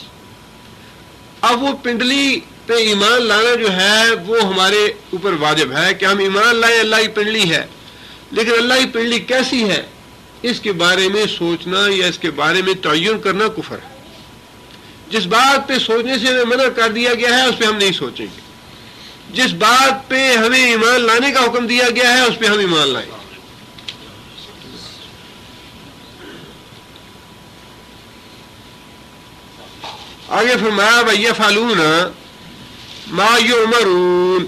اب وہ پنڈلی پہ ایمان لانا جو ہے وہ ہمارے اوپر واجب ہے کہ ہم ایمان لائیں اللہ کی پنڈلی ہے. لیکن اللہ کی پنڈلی کیسی ہے اس کے بارے میں سوچنا یا اس کے بارے میں تعین کرنا کفر ہے. جس بات پہ سوچنے سے ہمیں منع کر دیا گیا ہے اس پہ ہم نہیں سوچیں گے. جس بات پہ ہمیں ایمان لانے کا حکم دیا گیا ہے اس پہ ہم ایمان لائیں. آگے فرمایا وَيَفْعَلُونَ مَا يُؤْمَرُونَ.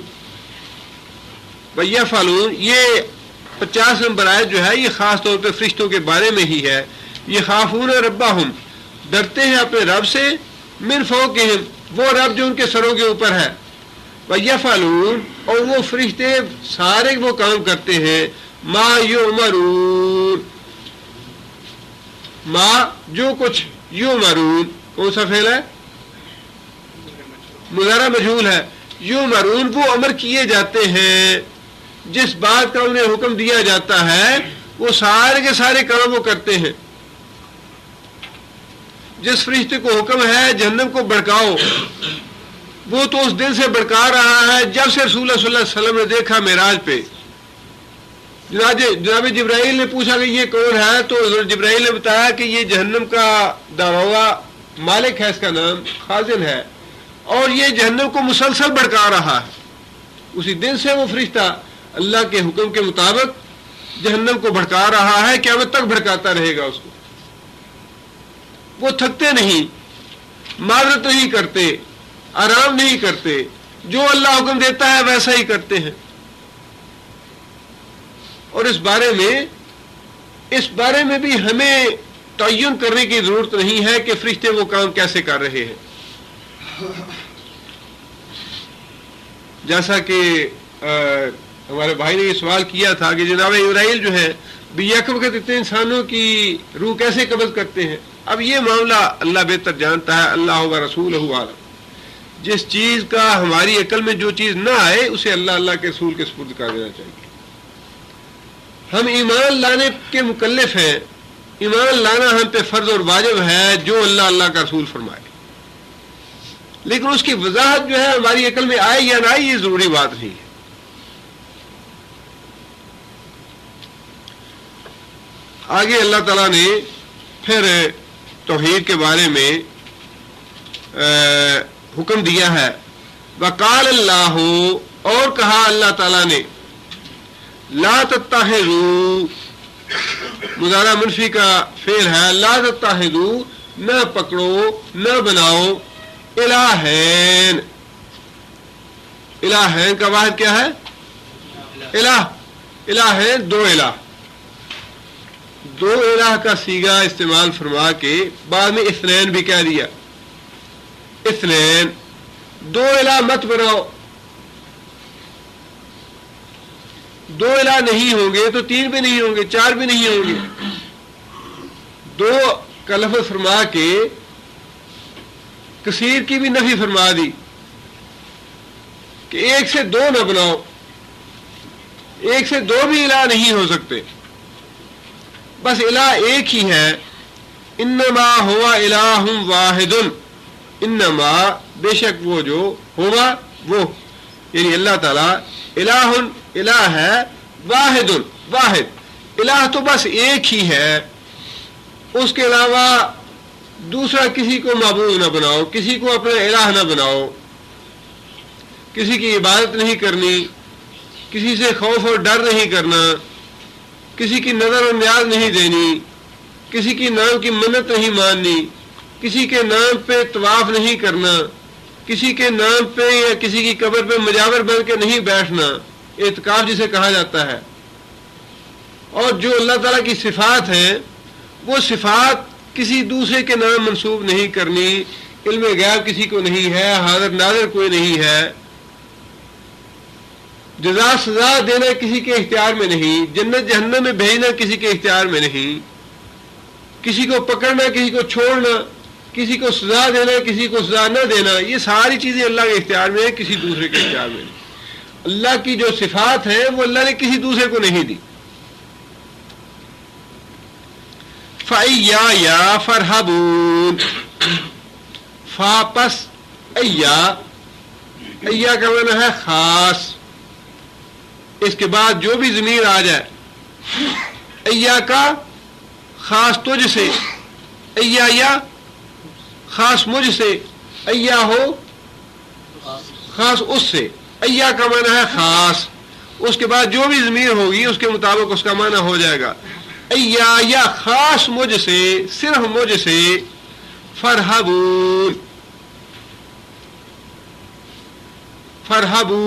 وَيَفْعَلُونَ یہ 50 نمبر آیت جو ہے یہ خاص طور پہ فرشتوں کے بارے میں ہی ہے. یہ خافون ربہم, ڈرتے ہیں اپنے رب سے, من فوقہم, وہ رب جو ان کے سروں کے اوپر ہے. وَيَفْعَلُونَ, اور وہ فرشتے سارے وہ کام کرتے ہیں, ما یؤمرون, ما جو کچھ, یؤمرون کون سا فعل ہے, مضارع مجہول ہے. یؤمرون وہ امر کیے جاتے ہیں, جس بات کا انہیں حکم دیا جاتا ہے وہ سارے کے سارے کام وہ کرتے ہیں. جس فرشتے کو حکم ہے جہنم کو بھڑکاؤ, وہ تو اس دن سے بھڑکا رہا ہے جب سے رسول اللہ صلی اللہ علیہ وسلم نے دیکھا معراج پہ. جناب جبرائیل نے پوچھا کہ یہ کون ہے, تو حضرت جبرائیل نے بتایا کہ یہ جہنم کا داروغہ مالک ہے, اس کا نام خازن ہے, اور یہ جہنم کو مسلسل بھڑکا رہا ہے. اسی دن سے وہ فرشتہ اللہ کے حکم کے مطابق جہنم کو بھڑکا رہا ہے, قیامت تک بھڑکاتا رہے گا اس کو. وہ تھکتے نہیں, معذرت نہیں کرتے, آرام نہیں کرتے, جو اللہ حکم دیتا ہے ویسا ہی کرتے ہیں. اور اس بارے میں بھی ہمیں تعین کرنے کی ضرورت نہیں ہے کہ فرشتے وہ کام کیسے کر رہے ہیں. جیسا کہ ہمارے بھائی نے یہ سوال کیا تھا کہ جناب اسرائیل جو ہے یک وقت اتنے انسانوں کی روح کیسے قبض کرتے ہیں. اب یہ معاملہ اللہ بہتر جانتا ہے, اللہ و رسولہ عالم. جس چیز کا ہماری عقل میں جو چیز نہ آئے اسے اللہ اللہ کے رسول کے سپرد کر دینا چاہیے. ہم ایمان لانے کے مکلف ہیں، ایمان لانا ہم پہ فرض اور واجب ہے جو اللہ اللہ کا رسول فرمائے، لیکن اس کی وضاحت جو ہے ہماری عقل میں آئے یا نہ آئے یہ ضروری بات نہیں ہے. آگے اللہ تعالیٰ نے پھر توحید کے بارے میں حکم دیا ہے. وقال اللہ، اور کہا اللہ تعالیٰ نے، لا تتخذوا، مضارع منفی کا فعل ہے، لا تتخذوا، نہ پکڑو نہ بناؤ، الہین، الہین کا واحد کیا ہے؟ الہ، الہین دو الہ، دو الہ کا صیغہ استعمال فرما کے بعد میں اثنین بھی کہہ دیا. اثنین، دو الہ مت بناؤ. دو الہ نہیں ہوں گے تو تین بھی نہیں ہوں گے، چار بھی نہیں ہوں گے. دو کا لفظ فرما کے کثیر کی بھی نفی فرما دی کہ ایک سے دو نہ بناؤ، ایک سے دو بھی الہ نہیں ہو سکتے، بس الہ ایک ہی ہے. انما ہوا الہ واحد، انما بے شک وہ جو ہوا وہ یعنی اللہ تعالیٰ الہ، الہ ہے، واحد، واحد، الہ تو بس ایک ہی ہے، اس کے علاوہ دوسرا کسی کو معبود نہ بناؤ، کسی کو اپنا الہ نہ بناؤ، کسی کی عبادت نہیں کرنی، کسی سے خوف اور ڈر نہیں کرنا، کسی کی نظر و نیاز نہیں دینی، کسی کی نام کی منت نہیں ماننی، کسی کے نام پہ طواف نہیں کرنا، کسی کے نام پہ یا کسی کی قبر پہ مجاور بن کے نہیں بیٹھنا، اعتکاف جسے کہا جاتا ہے. اور جو اللہ تعالیٰ کی صفات ہیں وہ صفات کسی دوسرے کے نام منسوب نہیں کرنی. علم غیب کسی کو نہیں ہے، حاضر ناظر کوئی نہیں ہے، جزا سزا دینا کسی کے اختیار میں نہیں، جنت جہنم میں بھیجنا کسی کے اختیار میں نہیں، کسی کو پکڑنا کسی کو چھوڑنا، کسی کو سزا دینا کسی کو سزا نہ دینا، یہ ساری چیزیں اللہ کے اختیار میں ہیں، کسی دوسرے کے اختیار میں نہیں. اللہ کی جو صفات ہیں وہ اللہ نے کسی دوسرے کو نہیں دی. فَإِيَّايَ فَارْهَبُونِ، فا پس ایا، ایا کا معنی ہے خاص، اس کے بعد جو بھی ضمیر آ جائے، ایا کا خاص تجھ سے، ایا یا خاص مجھ سے، ایا ہو خاص اس سے، ایا کا معنی ہے خاص، اس کے بعد جو بھی ضمیر ہوگی اس کے مطابق اس کا معنی ہو جائے گا. ایا یا خاص مجھ سے، صرف مجھ سے، فرحبون، فرحبو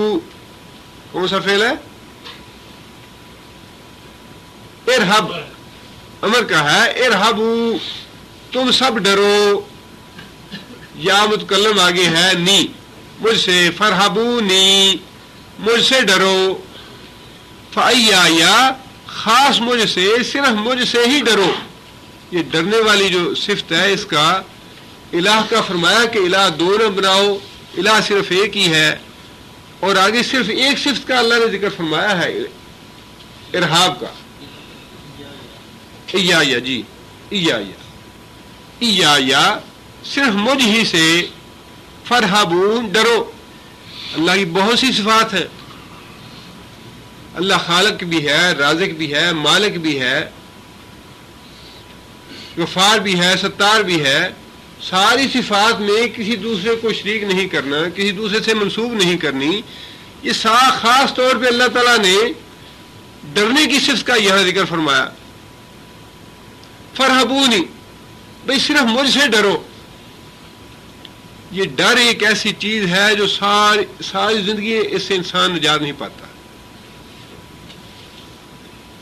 کون سا فعل ہے؟ ارحب، امر کا ہے. ارحبو، تم سب ڈرو، یا متکلم آگے ہے نی، مجھ سے، فرحبونی، مجھ سے ڈرو. فَأَيَّايَ، خاص مجھ سے، صرف مجھ سے ہی ڈرو. یہ ڈرنے والی جو صفت ہے اس کا الہ کا فرمایا کہ الہ دو نہ بناؤ، الہ صرف ایک ہی ہے. اور آگے صرف ایک صفت کا اللہ نے ذکر فرمایا ہے ارہاب کا. ایایا، جی ایایا، ایایا صرف مجھ ہی سے، فرحبون ڈرو. اللہ کی بہت سی صفات ہیں، اللہ خالق بھی ہے، رازق بھی ہے، مالک بھی ہے، غفار بھی ہے، ستار بھی ہے. ساری صفات میں کسی دوسرے کو شریک نہیں کرنا، کسی دوسرے سے منسوب نہیں کرنی. یہ خاص طور پہ اللہ تعالیٰ نے ڈرنے کی صفت کا یہاں ذکر فرمایا. فرحبونی، بھئی صرف مجھ سے ڈرو. یہ ڈر ایک ایسی چیز ہے جو ساری زندگی اس سے انسان نجات نہیں پاتا.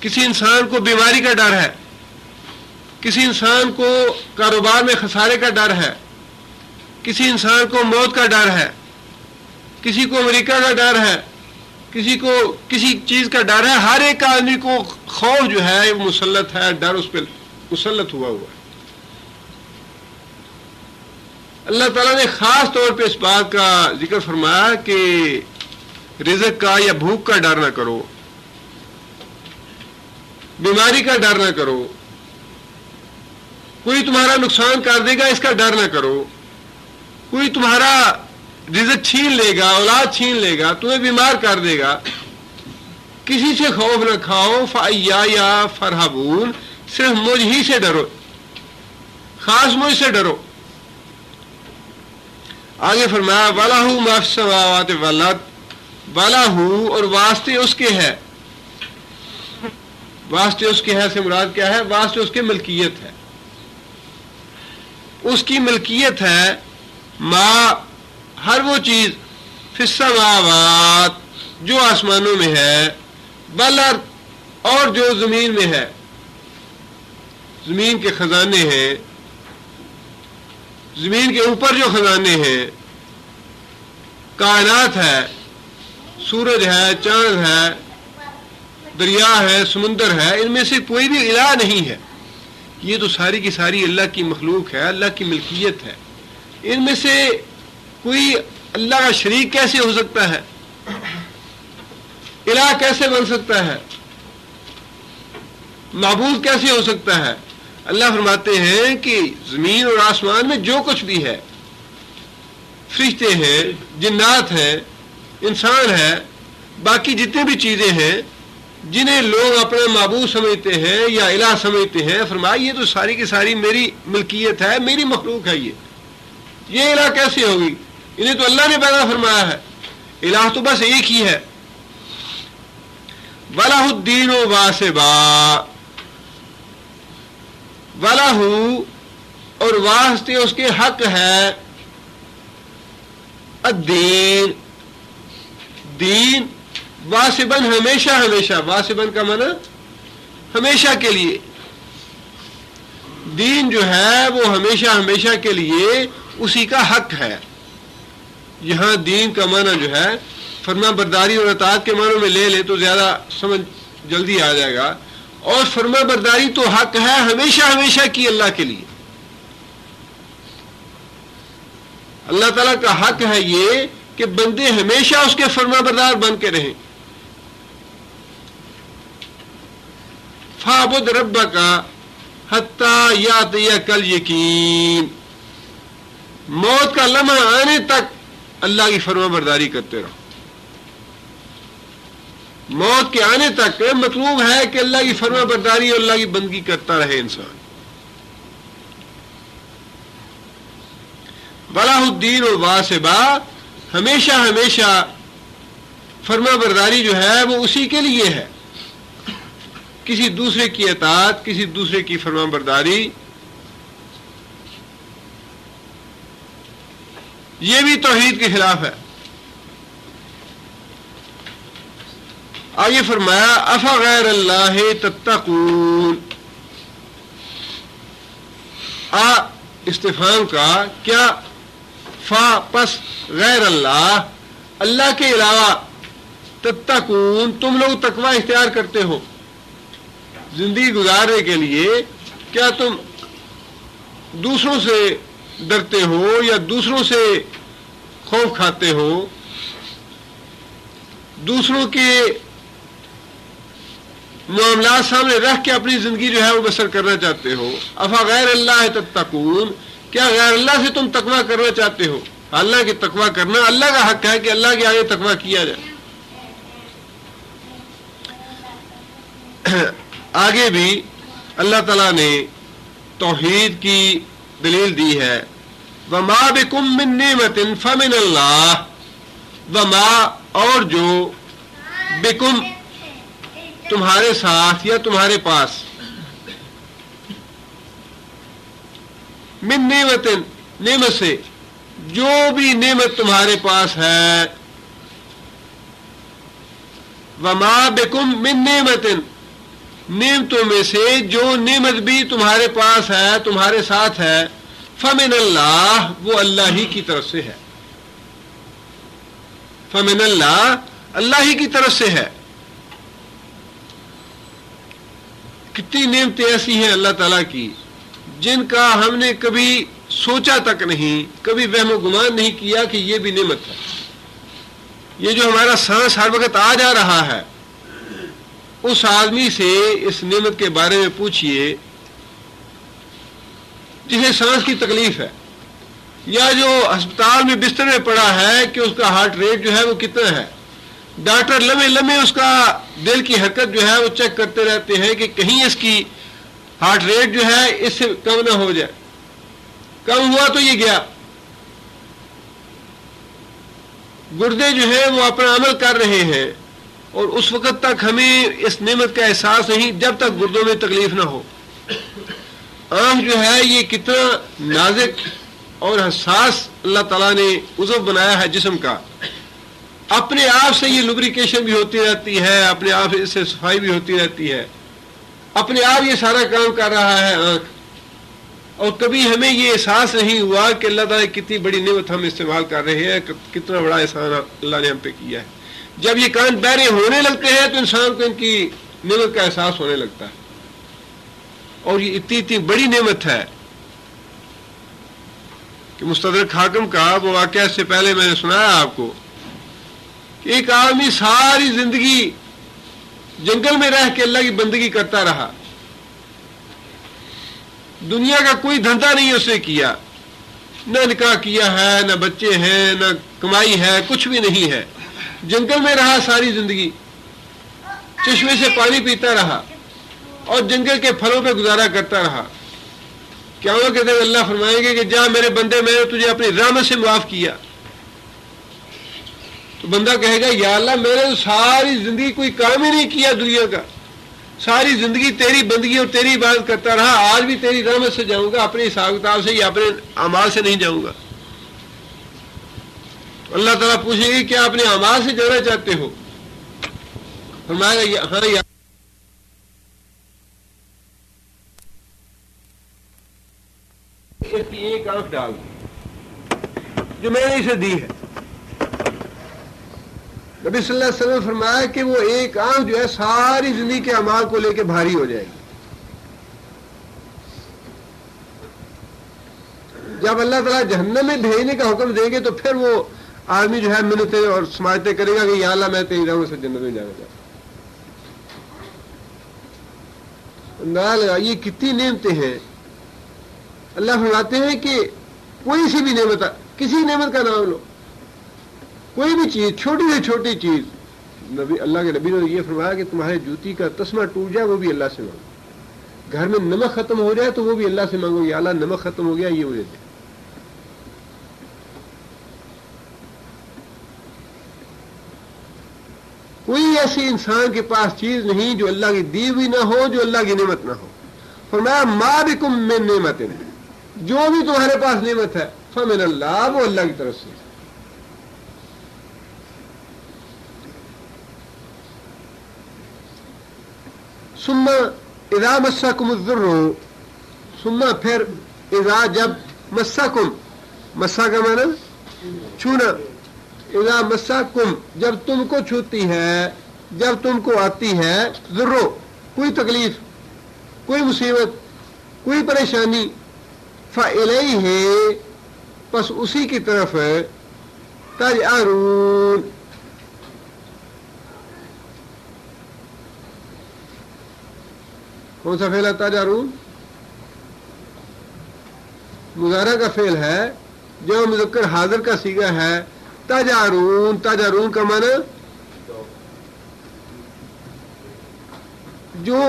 کسی انسان کو بیماری کا ڈر ہے، کسی انسان کو کاروبار میں خسارے کا ڈر ہے، کسی انسان کو موت کا ڈر ہے، کسی کو امریکہ کا ڈر ہے، کسی کو کسی چیز کا ڈر ہے. ہر ایک آدمی کو خوف جو ہے وہ مسلط ہے، ڈر اس پہ مسلط ہوا ہے. اللہ تعالیٰ نے خاص طور پہ اس بات کا ذکر فرمایا کہ رزق کا یا بھوک کا ڈر نہ کرو، بیماری کا ڈر نہ کرو، کوئی تمہارا نقصان کر دے گا اس کا ڈر نہ کرو، کوئی تمہارا رزق چھین لے گا، اولاد چھین لے گا، تمہیں بیمار کر دے گا، کسی سے خوف نہ کھاؤ، فَإِيَّايَ فَارْهَبُونِ، صرف مجھ ہی سے ڈرو، خاص مجھ سے ڈرو۔ آگے فرمایا وَلَهُ مَا فِي السَّمَاوَاتِ وَالْأَرْضِ، وَلَهُ اور واسطے اس کے ہے، واسطے اس کے ہے سے مراد کیا ہے؟ واسطے اس کے ملکیت ہے، اس کی ملکیت ہے، ما ہر وہ چیز فی السماوات جو آسمانوں میں ہے، والارض اور جو زمین میں ہے، زمین کے خزانے ہیں، زمین کے اوپر جو خزانے ہیں، کائنات ہے، سورج ہے، چاند ہے، دریا ہے، سمندر ہے، ان میں سے کوئی بھی الہ نہیں ہے، یہ تو ساری کی ساری اللہ کی مخلوق ہے، اللہ کی ملکیت ہے، ان میں سے کوئی اللہ کا شریک کیسے ہو سکتا ہے؟ الہ کیسے بن سکتا ہے؟ معبود کیسے ہو سکتا ہے؟ اللہ فرماتے ہیں کہ زمین اور آسمان میں جو کچھ بھی ہے، فرشتے ہیں، جنات ہیں، انسان ہے، باقی جتنے بھی چیزیں ہیں جنہیں لوگ اپنا معبود سمجھتے ہیں یا الہ سمجھتے ہیں، فرمایا یہ تو ساری کی ساری میری ملکیت ہے، میری مخلوق ہے، یہ الہ کیسے ہوگی؟ انہیں تو اللہ نے پیدا فرمایا ہے، الہ تو بس ایک ہی ہے۔ وَلَهُ الدِّينُ وَاسِبًا، وَلَهُ اور واسطے اس کے حق ہے، الدین دین، واسبن ہمیشہ ہمیشہ، واسبن کا معنی ہمیشہ کے لیے، دین جو ہے وہ ہمیشہ ہمیشہ کے لیے اسی کا حق ہے۔ یہاں دین کا معنی جو ہے فرما برداری اور اطاعت کے معنوں میں لے لے تو زیادہ سمجھ جلدی آ جائے گا، اور فرما برداری تو حق ہے ہمیشہ ہمیشہ کی اللہ کے لیے، اللہ تعالیٰ کا حق ہے یہ کہ بندے ہمیشہ اس کے فرما بردار بن کے رہیں۔ فَاعْبُدْ رَبَّكَ حَتَّى يَأْتِيَكَ الْيَقِينُ، موت کا لمحہ آنے تک اللہ کی فرما برداری کرتے رہو، موت کے آنے تک مطلوب ہے کہ اللہ کی فرما برداری اور اللہ کی بندگی کرتا رہے انسان۔ وَلَهُ الدِّينُ وَاسِبًا، ہمیشہ ہمیشہ فرما برداری جو ہے وہ اسی کے لیے ہے، کسی دوسرے کی اطاعت، کسی دوسرے کی فرما برداری یہ بھی توحید کے خلاف ہے۔ آگے فرمایا افغیر اللہ تتقون، استفہام کا کیا؟ فا پس غیر اللہ، اللہ کے علاوہ، تتقون تم لوگ تقوی اختیار کرتے ہو زندگی گزارنے کے لیے، کیا تم دوسروں سے ڈرتے ہو یا دوسروں سے خوف کھاتے ہو، دوسروں کے معاملات سامنے رکھ کے اپنی زندگی جو ہے وہ بسر کرنا چاہتے ہو؟ افا غیر اللہ تتقون، کیا غیر اللہ سے تم تقوی کرنا چاہتے ہو؟ اللہ کی تقوی کرنا اللہ کا حق ہے کہ اللہ کے آگے تقوی کیا جائے۔ آگے بھی اللہ تعالیٰ نے توحید کی دلیل دی ہے، وَمَا بِكُم مِّن نِّعْمَةٍ فَمِنَ اللَّهِ، وَمَا اور جو، بِكُم تمہارے ساتھ یا تمہارے پاس، من نعمت نعمت سے، جو بھی نعمت تمہارے پاس ہے، وما بکم من نعمت نعمتوں میں سے جو نعمت بھی تمہارے پاس ہے، تمہارے ساتھ ہے، فمن اللہ وہ اللہ ہی کی طرف سے ہے، فمن اللہ اللہ ہی کی طرف سے ہے۔ کتنی نعمتیں ایسی ہیں اللہ تعالیٰ کی جن کا ہم نے کبھی سوچا تک نہیں، کبھی وہم و گمان نہیں کیا کہ یہ بھی نعمت ہے. یہ جو ہمارا سانس ہر وقت آ جا رہا ہے، اس آدمی سے اس نعمت کے بارے میں پوچھئے جسے سانس کی تکلیف ہے، یا جو ہسپتال میں بستر میں پڑا ہے کہ اس کا ہارٹ ریٹ جو ہے وہ کتنا ہے. ڈاکٹر لمحے لمحے اس کا دل کی حرکت جو ہے وہ چیک کرتے رہتے ہیں کہ کہیں اس کی ہارٹ ریٹ جو ہے اس سے کم نہ ہو جائے. کم ہوا تو یہ گیا. گردے جو ہیں وہ اپنا عمل کر رہے ہیں، اور اس وقت تک ہمیں اس نعمت کا احساس نہیں جب تک گردوں میں تکلیف نہ ہو. آنکھ جو ہے یہ کتنا نازک اور حساس اللہ تعالیٰ نے عضو بنایا ہے جسم کا. اپنے آپ سے یہ لبریکیشن بھی ہوتی رہتی ہے، اپنے آپ اس سے صفائی بھی ہوتی رہتی ہے، اپنے آپ یہ سارا کام کر رہا ہے آنکھ. اور کبھی ہمیں یہ احساس نہیں ہوا کہ اللہ تعالیٰ کتنی بڑی نعمت ہم استعمال کر رہے ہیں، کتنا بڑا احسان اللہ نے ہم پہ کیا ہے. جب یہ کان بہرے ہونے لگتے ہیں تو انسان کو ان کی نعمت کا احساس ہونے لگتا ہے. اور یہ اتنی بڑی نعمت ہے کہ مستدرک حاکم کا وہ واقعہ سے پہلے میں نے سنایا آپ کو کہ ایک آدمی ساری زندگی جنگل میں رہ کے اللہ کی بندگی کرتا رہا. دنیا کا کوئی دھندا نہیں اس نے کیا، نہ نکاح کیا ہے، نہ بچے ہیں، نہ کمائی ہے، کچھ بھی نہیں ہے. جنگل میں رہا ساری زندگی، چشمے سے پانی پیتا رہا اور جنگل کے پھلوں پہ گزارا کرتا رہا. قیامت کے دن اللہ فرمائیں گے کہ جا میرے بندے، میں نے تجھے اپنی رحمت سے معاف کیا. تو بندہ کہے گا یا اللہ میں نے ساری زندگی کوئی کام ہی نہیں کیا دنیا کا، ساری زندگی تیری بندگی اور تیری عبادت کرتا رہا، آج بھی تیری رحمت سے جاؤں گا، اپنے حساب کتاب سے یا اپنے اعمال سے نہیں جاؤں گا. اللہ تعالیٰ پوچھے گی کیا اپنے اعمال سے جانا چاہتے ہو؟ فرمائے گا ہاں یا ایک آنکھ ڈال جو میں نے اسے دی ہے. نبی صلی اللہ علیہ وسلم فرمایا کہ وہ ایک آنکھ جو ہے ساری زندگی کے اعمال کو لے کے بھاری ہو جائے گی. جب اللہ تعالیٰ جہنم میں بھیجنے کا حکم دیں گے تو پھر وہ آدمی جو ہے منتیں اور سماجتیں کرے گا کہ یا اللہ میں تیری رحمت سے جنت میں جانا چاہتا ہوں. اندازہ لگائیے کتنی نعمتیں ہیں. اللہ فرماتے ہیں کہ کوئی سی بھی نعمت، کسی نعمت کا نام لو، کوئی بھی چیز، چھوٹی سے چھوٹی چیز. نبی اللہ کے نبی نے یہ فرمایا کہ تمہارے جوتی کا تسمہ ٹوٹ جائے وہ بھی اللہ سے مانگو. گھر میں نمک ختم ہو جائے تو وہ بھی اللہ سے مانگو، یا اللہ نمک ختم ہو گیا یہ مجھے دے. کوئی ایسی انسان کے پاس چیز نہیں جو اللہ کی دی ہوئی نہ ہو، جو اللہ کی نعمت نہ ہو. فرمایا ما بکم من نعمت، جو بھی تمہارے پاس نعمت ہے فمن اللہ، وہ اللہ کی طرف سے. ثم اذا مسکم الضر، ثم پھر اذا جب مسکم، مسا کا معنی چھونا، اذا مسکم جب تم کو چھوتی ہے، جب تم کو آتی ہے، ضرو کوئی تکلیف، کوئی مصیبت، کوئی پریشانی، فَإِلَيْهِ پس اسی کی طرف تَجْأَرُونَ کون سا فعل ہے تَجْأَرُونَ؟ مضارع کا فعل ہے جو مذکر حاضر کا صیغہ ہے. تَجْأَرُونَ، تَجْأَرُونَ کا معنی جو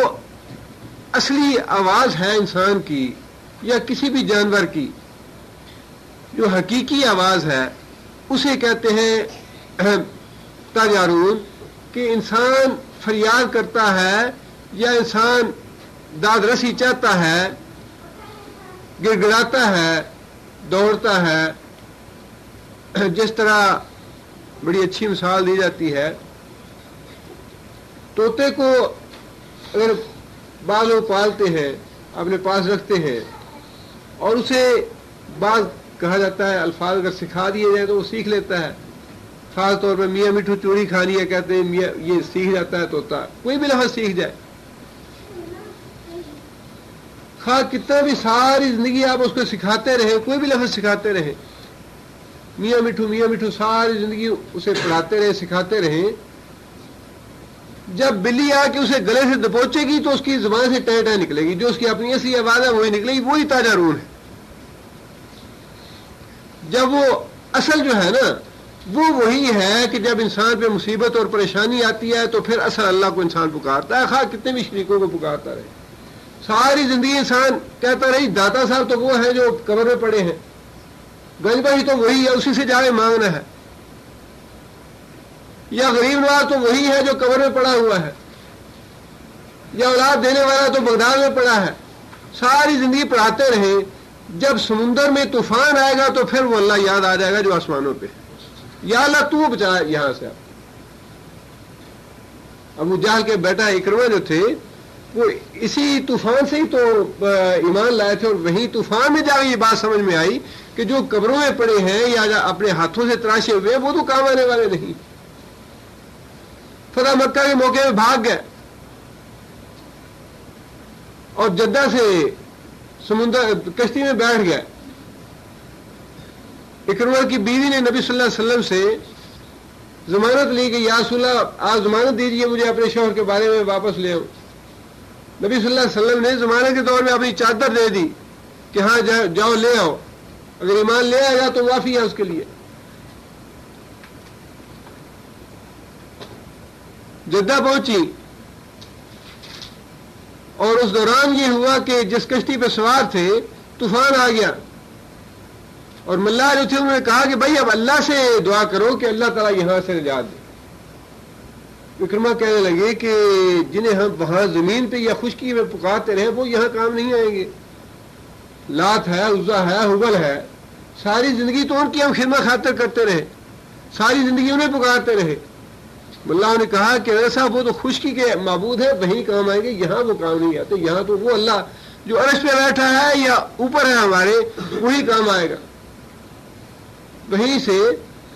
اصلی آواز ہے انسان کی یا کسی بھی جانور کی، جو حقیقی آواز ہے اسے کہتے ہیں تجارون. کہ انسان فریاد کرتا ہے یا انسان داد رسی چاہتا ہے، گڑ گڑاتا ہے، دوڑتا ہے. جس طرح بڑی اچھی مثال دی جاتی ہے، طوطے کو اگر بعض لوگ پالتے ہیں، اپنے پاس رکھتے ہیں، اور اسے بعض کہا جاتا ہے الفاظ اگر سکھا دیے جائیں تو وہ سیکھ لیتا ہے. خاص طور پر میاں میٹھو چوری کھانی ہے کہتے ہیں میاں، یہ سیکھ جاتا ہے طوطا، کوئی بھی لفظ سیکھ جائے. خواہ کتنا بھی ساری زندگی آپ اس کو سکھاتے رہے، کوئی بھی لفظ سکھاتے رہے، میاں مٹھو ساری زندگی اسے پڑھاتے رہے، سکھاتے رہے، جب بلی آ کے اسے گلے سے دبوچے گی تو اس کی زبان سے ٹہ ٹہ نکلے گی، جو اس کی اپنی اصلی آواز ہے وہی نکلے گی، وہی تاجہ رون ہے۔ جب وہ اصل جو ہے نا وہ وہی ہے کہ جب انسان پہ مصیبت اور پریشانی آتی ہے تو پھر اصل اللہ کو انسان پکارتا ہے، خواہ کتنے بھی شریکوں کو پکارتا رہے۔ ساری زندگی انسان کہتا رہی داتا صاحب تو وہ ہیں جو قبر میں پڑے ہیں، گنج بھائی تو وہی ہے، اسی سے جا کے مانگنا ہے، یا غریب نواز تو وہی ہے جو قبر میں پڑا ہوا ہے، یا اولاد دینے والا تو بغداد میں پڑا ہے۔ ساری زندگی پڑھاتے رہے، جب سمندر میں طوفان آئے گا تو پھر وہ اللہ یاد آ جائے گا جو آسمانوں پہ، یا اللہ تو بچا یہاں سے۔ ابو جہل کے بیٹا اکرمہ جو تھے وہ اسی طوفان سے ہی تو ایمان لائے تھے، اور وہیں طوفان میں جا کے یہ بات سمجھ میں آئی کہ جو قبروں میں پڑے ہیں یا اپنے ہاتھوں سے تراشے ہوئے وہ تو کام آنے والے نہیں۔ فتح مکہ کے موقع میں بھاگ گئے اور جدہ سے سمندر کشتی میں بیٹھ گئے۔ اکرمہ کی بیوی نے نبی صلی اللہ علیہ وسلم سے ضمانت لی کہ یا رسول اللہ آپ ضمانت دیجئے مجھے اپنے شوہر کے بارے میں واپس لے آؤ۔ نبی صلی اللہ علیہ وسلم نے ضمانت کے طور میں اپنی چادر دے دی کہ ہاں جاؤ لے آؤ، اگر ایمان لے آئے گا تو معافی ہے اس کے لیے۔ جدہ پہنچی اور اس دوران یہ ہوا کہ جس کشتی پہ سوار تھے طوفان آ گیا، اور ملا جو تھے انہوں نے کہا کہ بھائی اب اللہ سے دعا کرو کہ اللہ تعالیٰ یہاں سے نجات دے۔ اکرمہ کہنے لگے کہ جنہیں ہم وہاں زمین پہ یا خشکی میں پکارتے رہے وہ یہاں کام نہیں آئیں گے، لات ہے، عزا ہے، حبل ہے، ساری زندگی تو ان کی ہم خدمت خاطر کرتے رہے، ساری زندگی انہیں پکارتے رہے۔ اللہ نے کہا کہ صاحب وہ تو خشکی کے معبود ہے، وہیں کام آئیں گے، یہاں وہ کام نہیں آتے، یہاں تو وہ اللہ جو عرش پہ بیٹھا ہے یا اوپر ہے ہمارے وہی کام آئے گا۔ وہیں سے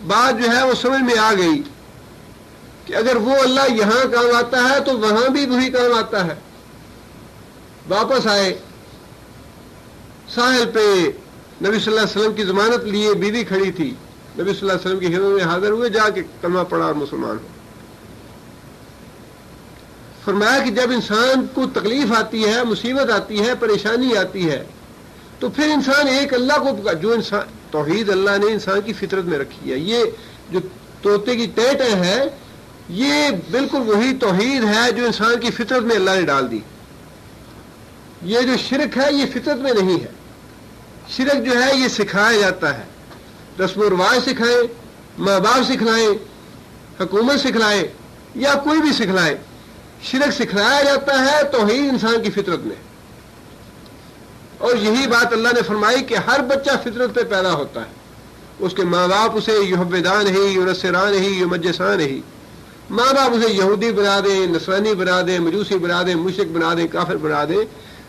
بات جو ہے وہ سمجھ میں آ گئی کہ اگر وہ اللہ یہاں کام آتا ہے تو وہاں بھی وہی کام آتا ہے۔ واپس آئے ساحل پہ، نبی صلی اللہ علیہ وسلم کی ضمانت لیے بیوی کھڑی تھی، نبی صلی اللہ علیہ وسلم کی خدمت میں حاضر ہوئے، جا کے کلمہ پڑھا اور مسلمان ہو۔ فرمایا کہ جب انسان کو تکلیف آتی ہے، مصیبت آتی ہے، پریشانی آتی ہے تو پھر انسان ایک اللہ کو جو انسان توحید اللہ نے انسان کی فطرت میں رکھی ہے، یہ جو طوطے کی ٹیٹ ہے یہ بالکل وہی توحید ہے جو انسان کی فطرت میں اللہ نے ڈال دی۔ یہ جو شرک ہے یہ فطرت میں نہیں ہے، شرک جو ہے یہ سکھایا جاتا ہے، رسم و رواج سکھائیں، ماں باپ سکھلائیں، حکومت سکھلائے یا کوئی بھی سکھلائے، شرک سکھلایا جاتا ہے توحید انسان کی فطرت میں۔ اور یہی بات اللہ نے فرمائی کہ ہر بچہ فطرت پہ پیدا ہوتا ہے، اس کے ماں باپ اسے یحبدان ہی، یونسران ہی، یمجسان ہی، ماں باپ اسے یہودی بنا دیں، نصرانی بنا دیں، مجوسی بنا دیں، مشرک بنا دیں، کافر بنا دیں،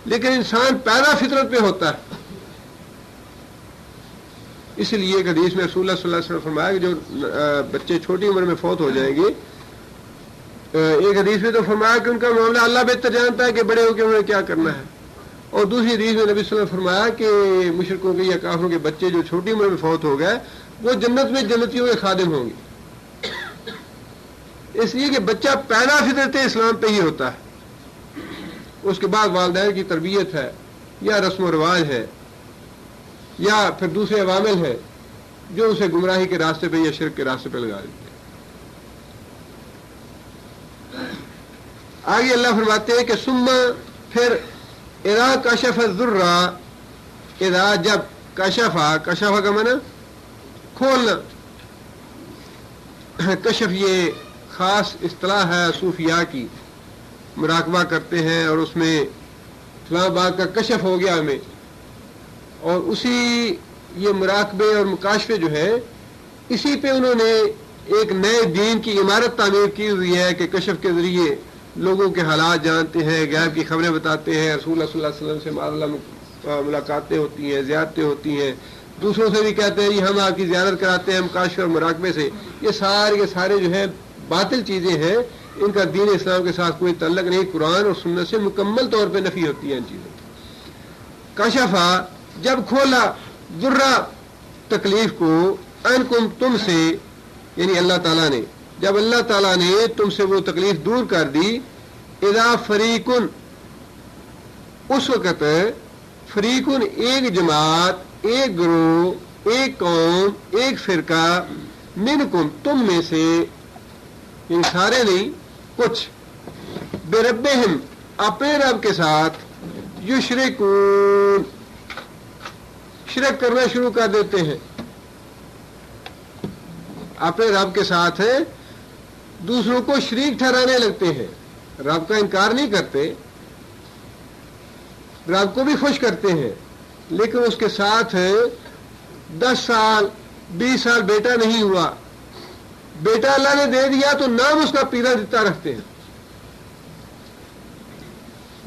لیکن انسان پیدا فطرت پہ ہوتا ہے۔ اس لیے ایک حدیث میں رسول اللہ صلی اللہ علیہ وسلم فرمایا کہ جو بچے چھوٹی عمر میں فوت ہو جائیں گے، ایک حدیث میں تو فرمایا کہ ان کا معاملہ اللہ بہتر جانتا ہے کہ بڑے ہو کے انہیں کیا کرنا ہے، اور دوسری حدیث میں نبی صلی اللہ علیہ وسلم فرمایا کہ مشرکوں کے یا کافروں کے بچے جو چھوٹی عمر میں فوت ہو گئے وہ جنت میں جنتیوں کے خادم ہوں گے، اس لیے کہ بچہ پیدا فطرت اسلام پہ ہی ہوتا ہے، اس کے بعد والدین کی تربیت ہے یا رسم و رواج ہے یا پھر دوسرے عوامل ہیں جو اسے گمراہی کے راستے پہ یا شرک کے راستے پہ لگا دیتے ہیں۔ آگے اللہ فرماتے ہیں کہ ثم پھر اذا کشف الذر، اذا جب کشف کا معنی کھولنا، کشف یہ خاص اصطلاح ہے صوفیاء کی، مراقبہ کرتے ہیں اور اس میں فلاں بات کا کشف ہو گیا ہمیں، اور اسی یہ مراقبے اور مکاشفے جو ہے اسی پہ انہوں نے ایک نئے دین کی عمارت تعمیر کی ہوئی ہے کہ کشف کے ذریعے لوگوں کے حالات جانتے ہیں، غیب کی خبریں بتاتے ہیں، رسول اللہ صلی اللہ علیہ وسلم سے معاملہ ملاقاتیں ہوتی ہیں، زیارتیں ہوتی ہیں، دوسروں سے بھی کہتے ہیں ہم آپ کی زیارت کراتے ہیں مکاشفے اور مراقبے سے۔ یہ سارے جو ہیں باطل چیزیں ہیں، ان کا دین اسلام کے ساتھ کوئی تعلق نہیں، قرآن اور سنت سے مکمل طور پہ نفی ہوتی ہے ان چیزوں کی۔ کشفا جب کھولا ذرا تکلیف کو انکم تم سے، یعنی اللہ تعالیٰ نے، جب اللہ تعالیٰ نے تم سے وہ تکلیف دور کر دی، اذا فریقن اس وقت، فریقن ایک جماعت، ایک گروہ، ایک قوم، ایک فرقہ، منکم تم میں سے، یعنی سارے نہیں کچھ، بربہم اپنے رب کے ساتھ، یشرکون شرک کرنا شروع کر دیتے ہیں، اپنے رب کے ساتھ دوسروں کو شریک ٹھہرانے لگتے ہیں، رب کا انکار نہیں کرتے، رب کو بھی خوش کرتے ہیں، لیکن اس کے ساتھ 10 سال 20 سال بیٹا نہیں ہوا، بیٹا اللہ نے دے دیا تو نام اس کا پیرا دیتا رکھتے ہیں،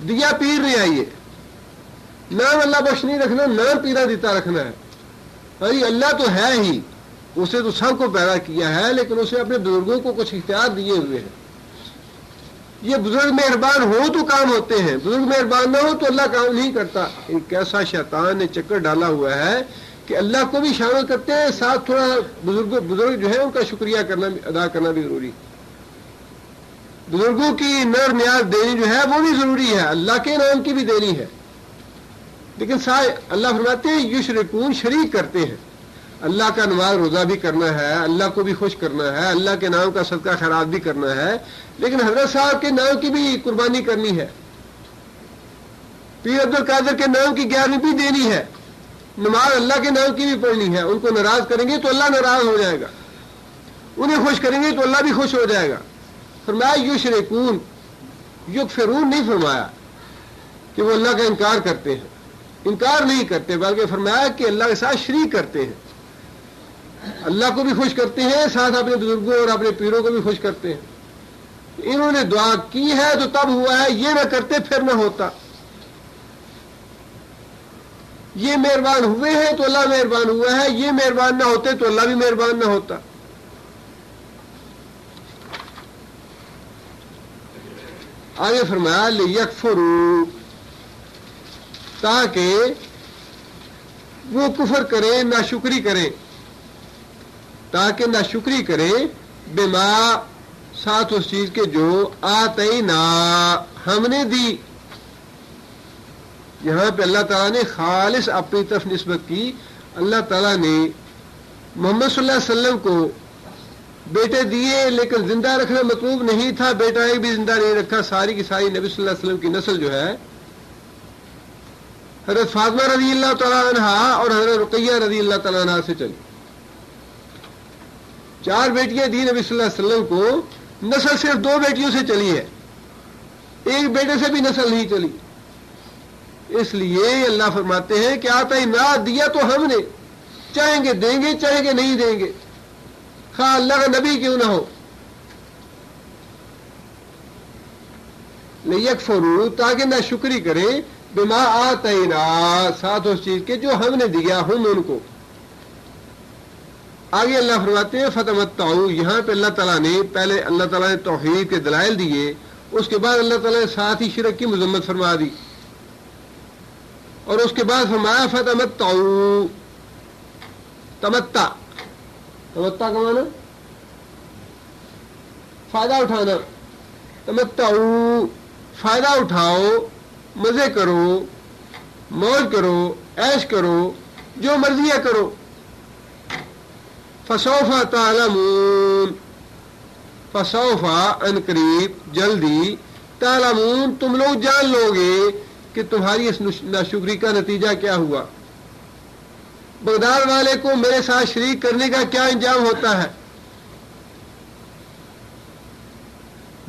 دیا پیر نہیں آئیے، نام اللہ بخش نہیں رکھنا، نام پیرا دیتا رکھنا ہے۔ ارے اللہ تو ہے ہی، اسے تو سب کو پیدا کیا ہے، لیکن اسے اپنے بزرگوں کو کچھ اختیار دیے ہوئے ہیں۔ یہ بزرگ مہربان ہو تو کام ہوتے ہیں، بزرگ مہربان نہ ہو تو اللہ کام نہیں کرتا۔ ایک ایسا شیطان نے چکر ڈالا ہوا ہے کہ اللہ کو بھی شامل کرتے ہیں، ساتھ تھوڑا بزرگ جو ہے ان کا شکریہ کرنا ادا کرنا بھی ضروری، بزرگوں کی نر نیاز دینی جو ہے وہ بھی ضروری ہے، اللہ کے نام کی بھی دینی ہے، لیکن اللہ فرماتے ہیں یشرکون شریک کرتے ہیں، اللہ کا نماز روزہ بھی کرنا ہے، اللہ کو بھی خوش کرنا ہے، اللہ کے نام کا صدقہ خیرات بھی کرنا ہے، لیکن حضرت صاحب کے نام کی بھی قربانی کرنی ہے، پیر عبد القادر کے نام کی 11ویں بھی دینی ہے، نماز اللہ کے نام کی بھی پڑھنی ہے۔ ان کو ناراض کریں گے تو اللہ ناراض ہو جائے گا، انہیں خوش کریں گے تو اللہ بھی خوش ہو جائے گا۔ فرمایا یشرکون، یکفرون نہیں فرمایا کہ وہ اللہ کا انکار کرتے ہیں، انکار نہیں کرتے، بلکہ فرمایا کہ اللہ کے ساتھ شریک کرتے ہیں، اللہ کو بھی خوش کرتے ہیں، ساتھ اپنے بزرگوں اور اپنے پیروں کو بھی خوش کرتے ہیں۔ انہوں نے دعا کی ہے تو تب ہوا ہے، یہ نہ کرتے پھر نہ ہوتا، یہ مہربان ہوئے ہیں تو اللہ مہربان ہوا ہے، یہ مہربان نہ ہوتے تو اللہ بھی مہربان نہ ہوتا۔ آگے فرمایا لیکفروا، تاکہ وہ کفر کریں، ناشکری کریں، تاکہ ناشکری کریں، بما ساتھ اس چیز کے جو آتینا ہم نے دی۔ یہاں پہ اللہ تعالیٰ نے خالص اپنی طرف نسبت کی، اللہ تعالیٰ نے محمد صلی اللہ علیہ وسلم کو بیٹے دیے، لیکن زندہ رکھنا مطلوب نہیں تھا، بیٹا ایک بھی زندہ نہیں رکھا، ساری کی ساری نبی صلی اللہ علیہ وسلم کی نسل جو ہے حضرت فاطمہ رضی اللہ تعالیٰ عنہ اور حضرت رقیہ رضی اللہ تعالیٰ عنہ سے چلی، 4 بیٹیاں دی نبی صلی اللہ علیہ وسلم کو، نسل صرف 2 بیٹیوں سے چلی ہے، ایک بیٹے سے بھی نسل نہیں چلی۔ اس لیے اللہ فرماتے ہیں کہ آتا ہی نہ دیا تو ہم نے، چاہیں گے دیں گے، چاہیں گے نہیں دیں گے، خواہ اللہ کا نبی کیوں نہ ہو۔ لیکفروا، تاکہ نہ شکری کریں، بما آتینا ساتھ اس چیز کے جو ہم نے دیا ہم ان کو۔ آگے اللہ فرماتے ہیں فتمتعوا، یہاں پہ اللہ تعالیٰ نے پہلے اللہ تعالیٰ نے توحید کے دلائل دیے، اس کے بعد اللہ تعالیٰ نے ساتھ ہی شرک کی مذمت فرما دی، اور اس کے بعد فرمایا فتمتعوا، تمتع کا معنی فائدہ اٹھانا، تمتعوا فائدہ اٹھاؤ، مزے کرو، موج کرو، عیش کرو، جو مرضیاں کرو۔ فسوف تعلمون، فسوف ان قریب، جلدی، تعلمون تم لوگ جان لو گے کہ تمہاری اس ناشکری کا نتیجہ کیا ہوا، بغداد والے کو میرے ساتھ شریک کرنے کا کیا انجام ہوتا ہے،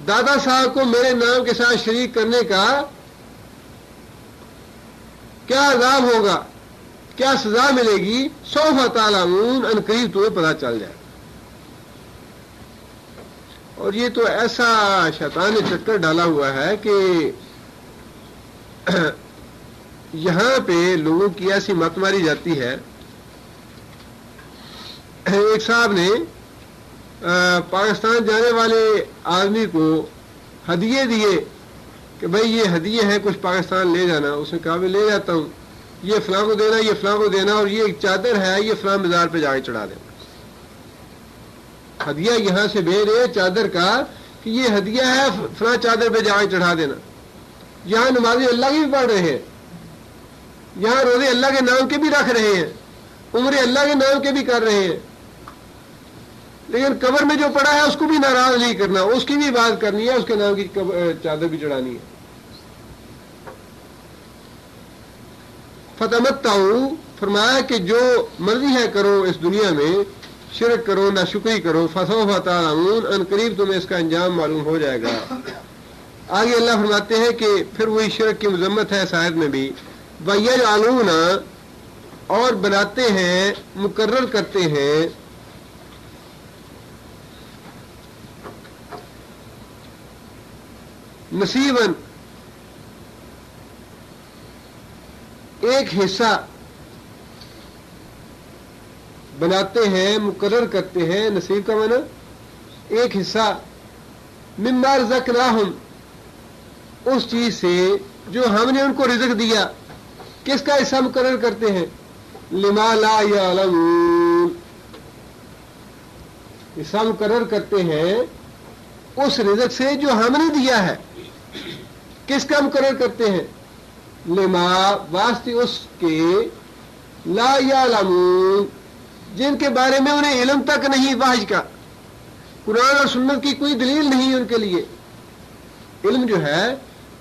دادا صاحب کو میرے نام کے ساتھ شریک کرنے کا کیا عذاب ہوگا، کیا سزا ملے گی، سوف تعلمون ان قریب تمہیں پتہ چل جائے۔ اور یہ تو ایسا شیطان نے چکر ڈالا ہوا ہے کہ یہاں پہ لوگوں کی ایسی مت ماری جاتی ہے۔ ایک صاحب نے پاکستان جانے والے آدمی کو ہدیے دیے کہ بھائی یہ ہدیے ہیں، کچھ پاکستان لے جانا، اس نے کہا میں لے جاتا ہوں، یہ فلاں کو دینا، یہ فلاں کو دینا، اور یہ ایک چادر ہے یہ فلاں مزار پہ جا کے چڑھا دینا. ہدیہ یہاں سے بھیج رہے چادر کا کہ یہ ہدیہ ہے فلاں چادر پہ جا کے چڑھا دینا. یہاں نمازی اللہ کی بھی پڑھ رہے ہیں، یہاں روزے اللہ کے نام کے بھی رکھ رہے ہیں، عمرے اللہ کے نام کے بھی کر رہے ہیں، لیکن قبر میں جو پڑا ہے اس کو بھی ناراض نہیں کرنا، اس کی بھی بات کرنی ہے، اس کے نام کی چادر بھی چڑھانی ہے. فتمتعوا، فرمایا کہ جو مرضی ہے کرو اس دنیا میں، شرک کرو، ناشکری کرو، فسوف تعلمون، ان قریب تمہیں اس کا انجام معلوم ہو جائے گا. آگے اللہ فرماتے ہیں کہ پھر وہی شرک کی مذمت ہے اس آیت میں بھی، وَيَجْعَلُونَ، اور بناتے ہیں، مقرر کرتے ہیں، نصیباً، ایک حصہ بناتے ہیں، مقرر کرتے ہیں، نصیب کا معنی ایک حصہ، مما رزقناہم، اس چیز سے جو ہم نے ان کو رزق دیا. کس کا حصہ مقرر کرتے ہیں؟ لما لا یعلمون، حصہ مقرر کرتے ہیں اس رزق سے جو ہم نے دیا ہے. کس کا مقرر کرتے ہیں؟ لما، واسطے اس کے، لا یعلمون، جن کے بارے میں انہیں علم تک نہیں وحی کا، قرآن اور سنت کی کوئی دلیل نہیں ان کے لیے. علم جو ہے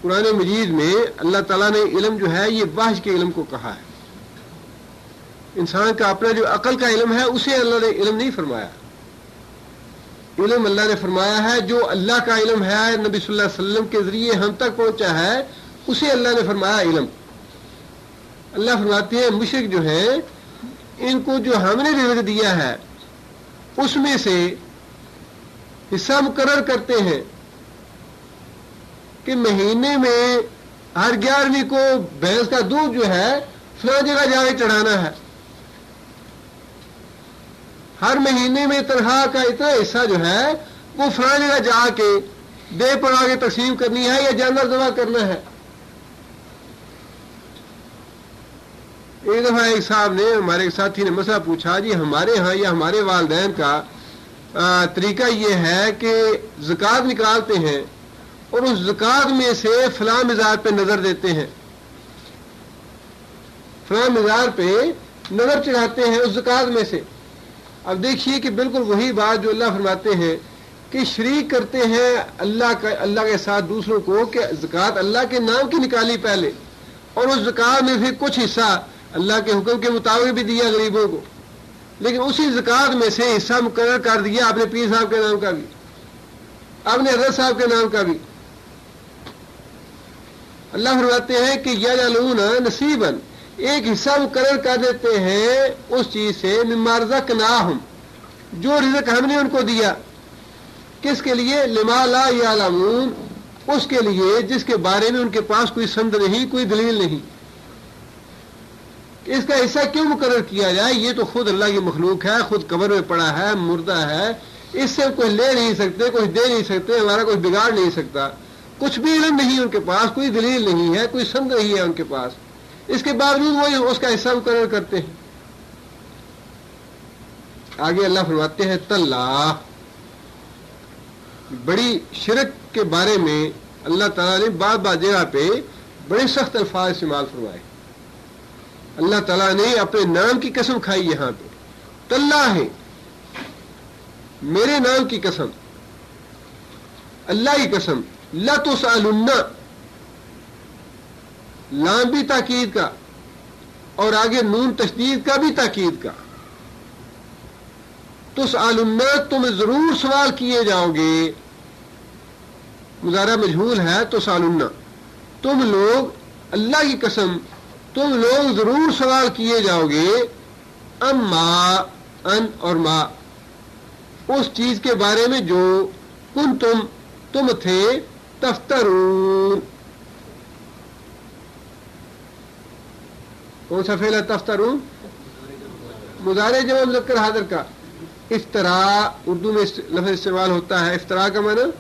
قرآن مجید میں اللہ تعالیٰ نے علم جو ہے یہ وحی کے علم کو کہا ہے. انسان کا اپنا جو عقل کا علم ہے اسے اللہ نے علم نہیں فرمایا. علم اللہ نے فرمایا ہے جو اللہ کا علم ہے، نبی صلی اللہ علیہ وسلم کے ذریعے ہم تک پہنچا ہے، اسے اللہ نے فرمایا علم. اللہ فرماتے ہیں مشرک جو ہیں ان کو جو ہم نے رزق دیا ہے اس میں سے حصہ مقرر کرتے ہیں کہ مہینے میں ہر 11ویں کو بھینس کا دودھ جو ہے فلاں جگہ جا کے چڑھانا ہے، ہر مہینے میں تنخواہ کا اتنا حصہ جو ہے وہ فلاں جگہ جا کے دے پڑا کے تقسیم کرنی ہے یا جانور ذبح کرنا ہے. ایک دفعہ ایک صاحب نے، ہمارے ایک ساتھی نے مسئلہ پوچھا، جی ہمارے ہاں یا ہمارے والدین کا طریقہ یہ ہے کہ زکوٰۃ نکالتے ہیں اور اس زکوٰۃ میں سے فلاں مزار پہ نظر دیتے ہیں، فلاں مزار پہ نظر چڑھاتے ہیں اس زکوٰۃ میں سے. اب دیکھیے کہ بالکل وہی بات جو اللہ فرماتے ہیں کہ شریک کرتے ہیں اللہ کے ساتھ دوسروں کو، کہ زکوٰۃ اللہ کے نام کی نکالی پہلے، اور اس زکوٰۃ میں پھر کچھ حصہ اللہ کے حکم کے مطابق بھی دیا غریبوں کو، لیکن اسی زکوٰۃ میں سے حصہ مقرر کر دیا اپنے پیر صاحب کے نام کا بھی، اپنے حضرت صاحب کے نام کا بھی. اللہ فرماتے ہیں کہ یجعلون نصیباً، ایک حصہ مقرر کر دیتے ہیں اس چیز سے، مما رزقناہم، جو رزق ہم نے ان کو دیا. کس کے لیے؟ لما لا یعلمون، اس کے لیے جس کے بارے میں ان کے پاس کوئی سند نہیں، کوئی دلیل نہیں. اس کا حصہ کیوں مقرر کیا جائے؟ یہ تو خود اللہ کی مخلوق ہے، خود قبر میں پڑا ہے، مردہ ہے، اس سے کوئی لے نہیں سکتے، کچھ دے نہیں سکتے، ہمارا کوئی بگاڑ نہیں سکتا. کچھ بھی علم نہیں ان کے پاس، کوئی دلیل نہیں ہے، کوئی سند نہیں ہے ان کے پاس، اس کے باوجود وہ اس کا حصہ مقرر کرتے ہیں. آگے اللہ فرماتے ہیں تاللہ، بڑی شرک کے بارے میں اللہ تعالیٰ نے بعض جگہ پہ بڑے سخت الفاظ استعمال فرمائے. اللہ تعالیٰ نے اپنے نام کی قسم کھائی یہاں پہ، تاللہ ہے، میرے نام کی قسم، اللہ کی قسم، لتسألن، لام بھی تاکید کا اور آگے نون تشدید کا بھی تاکید کا. تسألن، تم ضرور سوال کیے جاؤ گے، مضارع مجہول ہے تسألن، تم لوگ، اللہ کی قسم تم لوگ ضرور سوال کیے جاؤ گے، اما، ان اور ما، اس چیز کے بارے میں جو تم تھے تفترون. کون سا فعل ہے تفترون؟ مضارع جمع مذکر حاضر کا. افطرا اردو میں لفظ استعمال ہوتا ہے، افطرا کا معنی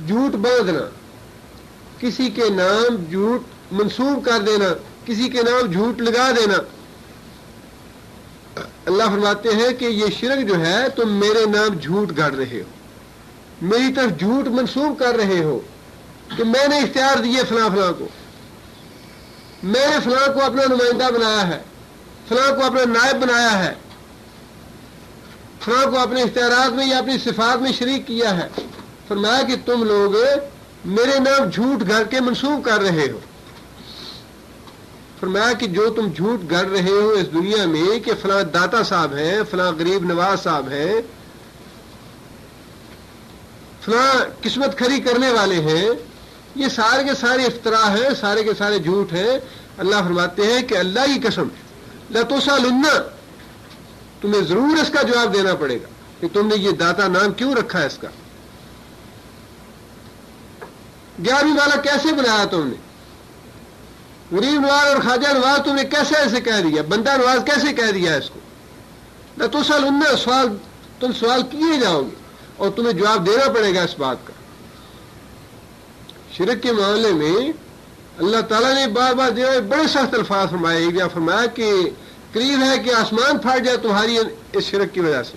جھوٹ باندھنا، کسی کے نام جھوٹ منسوب کر دینا، کسی کے نام جھوٹ لگا دینا. اللہ فرماتے ہیں کہ یہ شرک جو ہے تم میرے نام جھوٹ گڑھ رہے ہو, میری طرف جھوٹ منسوب کر رہے ہو کہ میں نے اختیار دیے فلاں فلاں کو, میں نے فلاں کو اپنا نمائندہ بنایا ہے, فلاں کو اپنا نائب بنایا ہے, فلاں کو اپنے اختیارات میں یا اپنی صفات میں شریک کیا ہے. فرمایا کہ تم لوگ میرے نام جھوٹ گھڑ کے منسوب کر رہے ہو. فرمایا کہ جو تم جھوٹ گھڑ رہے ہو اس دنیا میں کہ فلاں داتا صاحب ہیں, فلاں غریب نواز صاحب ہیں, فلاں قسمت کھری کرنے والے ہیں, یہ سارے کے سارے افطرا ہیں, سارے کے سارے جھوٹ ہیں. اللہ فرماتے ہیں کہ اللہ کی قسم لتسألن, تمہیں ضرور اس کا جواب دینا پڑے گا کہ تم نے یہ داتا نام کیوں رکھا ہے, اس کا 11ویں والا کیسے بنایا تم نے, غریب نواز اور خواجہ نواز تم نے کیسے ایسے کہہ دیا, بندہ نواز کیسے کہہ دیا اس کو. لتسألن, سوال تم سوال کیے جاؤ گے اور تمہیں جواب دینا پڑے گا اس بات کا. شرک کے معاملے میں اللہ تعالیٰ نے بار بار بڑے سخت الفاظ فرمائے. یا فرمایا کہ قریب ہے کہ آسمان پھٹ جائے تمہاری اس شرک کی وجہ سے.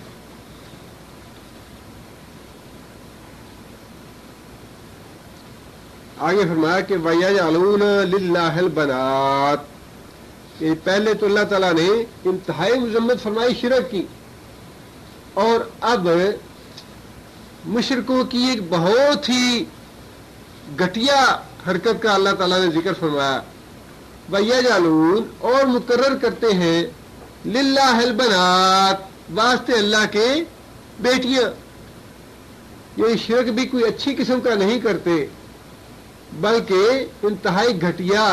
آگے فرمایا کہ وَيَجْعَلُونَ لِلَّهِ الْبَنَاتِ, یہ پہلے تو اللہ تعالیٰ نے انتہائی مذمت فرمائی شرک کی, اور اب مشرکوں کی ایک بہت ہی گھٹیا حرکت کا اللہ تعالیٰ نے ذکر فرمایا. وَيَجْعَلُونَ, اور مقرر کرتے ہیں, لِلَّهِ الْبَنَاتِ, واسطے اللہ کے بیٹیاں. یہ شرک بھی کوئی اچھی قسم کا نہیں کرتے, بلکہ انتہائی گھٹیا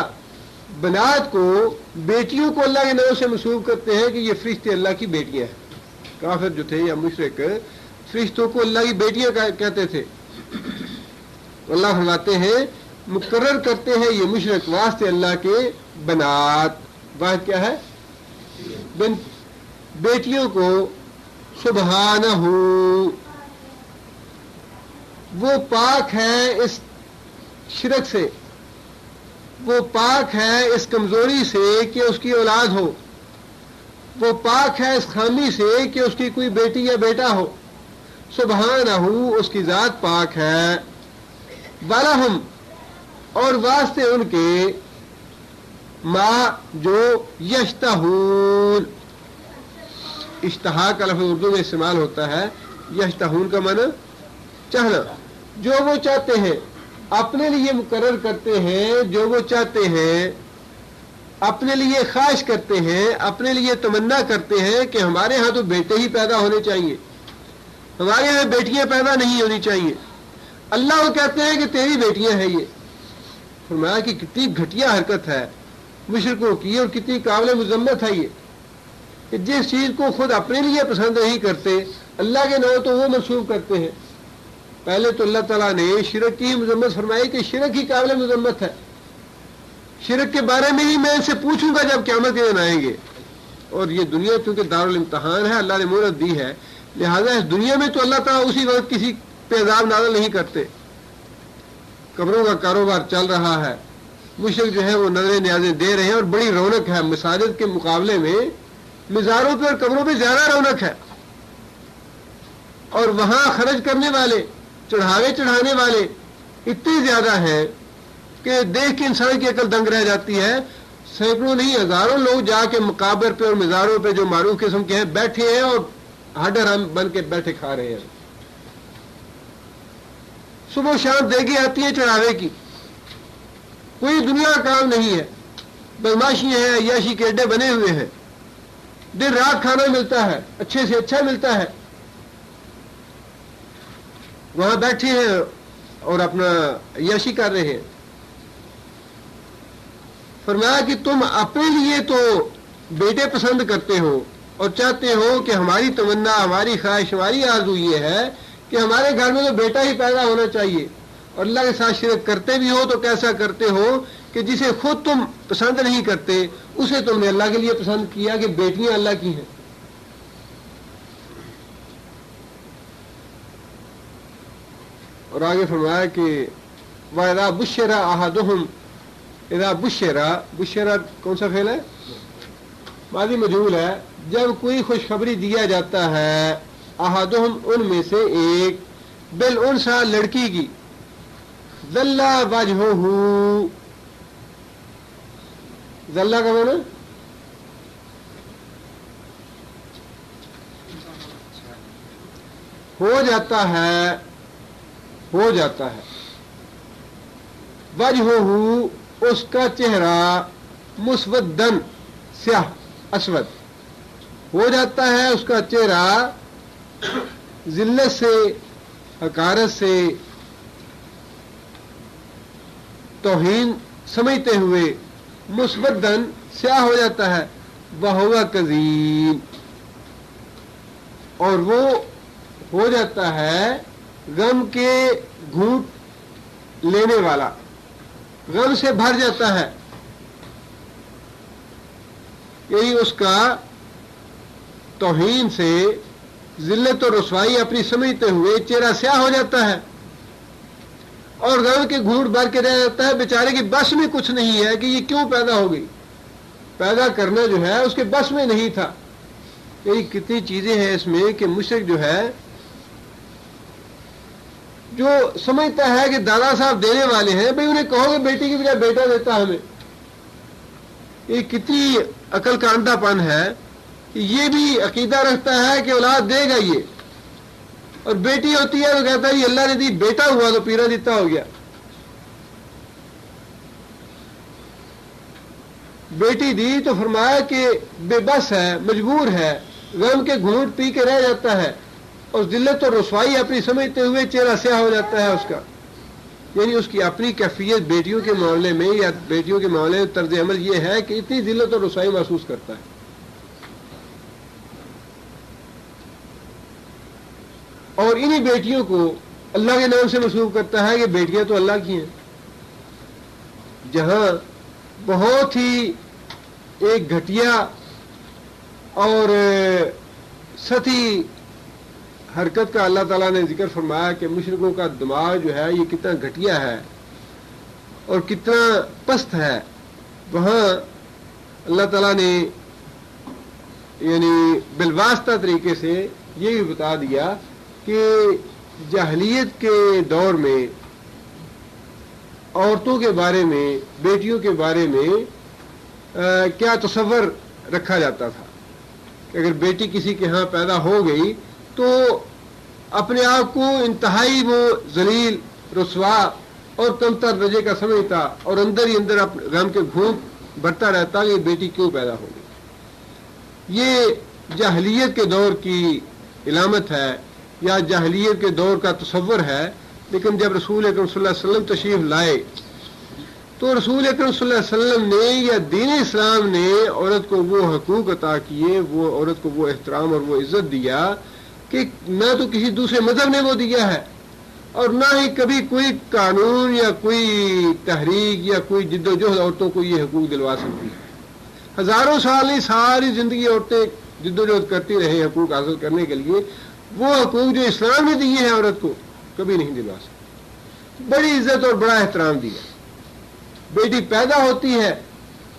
بنات کو, بیٹیوں کو اللہ کے نام سے منسوب کرتے ہیں کہ یہ فرشتے اللہ کی بیٹیاں ہیں. کافر جو تھے یا مشرک فرشتوں کو اللہ کی بیٹیاں کہتے تھے. اللہ فرماتے ہیں مقرر کرتے ہیں یہ مشرک واسطے اللہ کے بنات. بات کیا ہے؟ بیٹیوں کو. سبحانہ, وہ پاک ہے اس شرک سے, وہ پاک ہے اس کمزوری سے کہ اس کی اولاد ہو, وہ پاک ہے اس خامی سے کہ اس کی کوئی بیٹی یا بیٹا ہو. سبحانہ, اس کی ذات پاک ہے. وَلَهُمْ, اور واسطے ان کے, ما جو یشتہون, اشتہا کا لفظ اردو میں استعمال ہوتا ہے, یشتہون کا معنی چاہنا, جو وہ چاہتے ہیں اپنے لیے مقرر کرتے ہیں, جو وہ چاہتے ہیں اپنے لیے خواہش کرتے ہیں, اپنے لیے تمنا کرتے ہیں کہ ہمارے ہاں تو بیٹے ہی پیدا ہونے چاہیے, ہمارے ہاں بیٹیاں پیدا نہیں ہونی چاہیے. اللہ وہ کہتے ہیں کہ تیری بیٹیاں ہیں. یہ فرمایا کہ کتنی گھٹیا حرکت ہے مشرکوں کی, اور کتنی قابل مذمت ہے یہ کہ جس چیز کو خود اپنے لیے پسند نہیں کرتے اللہ کے نام تو وہ منسوب کرتے ہیں. پہلے تو اللہ تعالیٰ نے شرک کی مذمت فرمائی کہ شرک ہی قابل مذمت ہے. شرک کے بارے میں ہی میں ان سے پوچھوں گا جب قیامت کے دن آئیں گے. اور یہ دنیا چونکہ دارالامتحان ہے, اللہ نے مہلت دی ہے, لہذا اس دنیا میں تو اللہ تعالیٰ اسی وقت کسی پہ عذاب نازل نہیں کرتے. قبروں کا کاروبار چل رہا ہے, مشرک جو ہے وہ نظریں نیازیں دے رہے ہیں, اور بڑی رونق ہے. مساجد کے مقابلے میں مزاروں پہ اور قبروں پہ زیادہ رونق ہے, اور وہاں خرچ کرنے والے, چڑھاوے چڑھانے والے اتنے زیادہ ہیں کہ دیکھ کے انسان کی عقل دنگ رہ جاتی ہے. سینکڑوں نہیں ہزاروں لوگ جا کے مقابر پہ اور مزاروں پہ جو معروف قسم کے ہیں بیٹھے ہیں, اور ہڈ حرام بن کے بیٹھے کھا رہے ہیں. صبح شام دیگیں آتی ہیں چڑھاوے کی, کوئی دنیا کا کام نہیں ہے, بدماشیاں ہیں, عیاشی کے اڈے بنے ہوئے ہیں. دن رات کھانا ملتا ہے, اچھے سے اچھا ملتا ہے, وہاں بیٹھے ہیں اور اپنا عیاشی کر رہے ہیں. فرمایا کہ تم اپنے لیے تو بیٹے پسند کرتے ہو اور چاہتے ہو کہ ہماری تمنا, ہماری خواہش, ہماری آرزو یہ ہے کہ ہمارے گھر میں تو بیٹا ہی پیدا ہونا چاہیے, اور اللہ کے ساتھ شرک کرتے بھی ہو تو کیسا کرتے ہو کہ جسے خود تم پسند نہیں کرتے اسے تم نے اللہ کے لیے پسند کیا کہ بیٹیاں اللہ کی ہیں. اور آگے فرمایا کہ وَإِذَا بُشِّرَ أَحَدُهُمْ اذا بشرا، بشرا کون سا فعل ہے؟ ماضی مجہول ہے. جب کوئی خوشخبری دیا جاتا ہے احدہم ان میں سے ایک بالانثی لڑکی کی، ظل وجہہ، ظل کا معنی ہو جاتا ہے، ہو جاتا ہے. وجہہ اس کا چہرہ، مسودن سیاہ، اسود ہو جاتا ہے اس کا چہرہ ذلت سے، حقارت سے، توہین سمجھتے ہوئے مسودن سیاہ ہو جاتا ہے. وہو کظیم، اور وہ ہو جاتا ہے غم کے گھونٹ لینے والا، غم سے بھر جاتا ہے. یہی اس کا توہین سے ذلت اور رسوائی اپنی سمجھتے ہوئے چہرہ سیاہ ہو جاتا ہے اور غم کے گھونٹ بھر کے رہ جاتا ہے. بیچارے کی بس میں کچھ نہیں ہے کہ یہ کیوں پیدا ہو گئی، پیدا کرنا جو ہے اس کے بس میں نہیں تھا. یہی کتنی چیزیں ہیں اس میں کہ مشرک جو ہے، جو سمجھتا ہے کہ دادا صاحب دینے والے ہیں، بھئی انہیں کہو کہ بیٹی کی بجائے بیٹا دیتا ہمیں. یہ کتنی عقل کا اندھا پن ہے کہ یہ بھی عقیدہ رکھتا ہے کہ اولاد دے گا یہ، اور بیٹی ہوتی ہے تو کہتا ہے یہ اللہ نے دی، بیٹا ہوا تو پیرا دیتا ہو گیا. بیٹی دی تو فرمایا کہ بے بس ہے، مجبور ہے، غم کے گھونٹ پی کے رہ جاتا ہے اور ذلت اور رسوائی اپنی سمجھتے ہوئے چہرہ سیاہ ہو جاتا ہے اس کا. یعنی اس کی اپنی کیفیت بیٹیوں کے معاملے میں یا بیٹیوں کے معاملے میں طرز عمل یہ ہے کہ اتنی ذلت اور رسوائی محسوس کرتا ہے. اور انہی بیٹیوں کو اللہ کے نام سے منسوب کرتا ہے کہ بیٹیاں تو اللہ کی ہیں. جہاں بہت ہی ایک گھٹیا اور سطحی حرکت کا اللہ تعالیٰ نے ذکر فرمایا کہ مشرکوں کا دماغ جو ہے یہ کتنا گھٹیا ہے اور کتنا پست ہے، وہاں اللہ تعالیٰ نے یعنی بالواسطہ طریقے سے یہ بھی بتا دیا کہ جاہلیت کے دور میں عورتوں کے بارے میں، بیٹیوں کے بارے میں کیا تصور رکھا جاتا تھا کہ اگر بیٹی کسی کے ہاں پیدا ہو گئی تو اپنے آپ کو انتہائی وہ ذلیل، رسوا اور کمتر درجے کا سمجھتا اور اندر ہی اندر غم کے گھونٹ بھرتا رہتا کہ یہ بیٹی کیوں پیدا ہو گئی. یہ جاہلیت کے دور کی علامت ہے یا جاہلیت کے دور کا تصور ہے. لیکن جب رسول اکرم صلی اللہ علیہ وسلم تشریف لائے تو رسول اکرم صلی اللہ علیہ وسلم نے یا دین اسلام نے عورت کو وہ حقوق عطا کیے، وہ عورت کو وہ احترام اور وہ عزت دیا کہ نہ تو کسی دوسرے مذہب نے وہ دیا ہے اور نہ ہی کبھی کوئی قانون یا کوئی تحریک یا کوئی جد و جہد عورتوں کو یہ حقوق دلوا سکتی ہے. ہزاروں سال نہیں، ساری زندگی عورتیں جد و جہد کرتی رہے حقوق حاصل کرنے کے لیے. وہ حقوق جو اسلام نے دیے ہیں عورت کو کبھی نہیں دلوا سکتی. بڑی عزت اور بڑا احترام دیا. بیٹی پیدا ہوتی ہے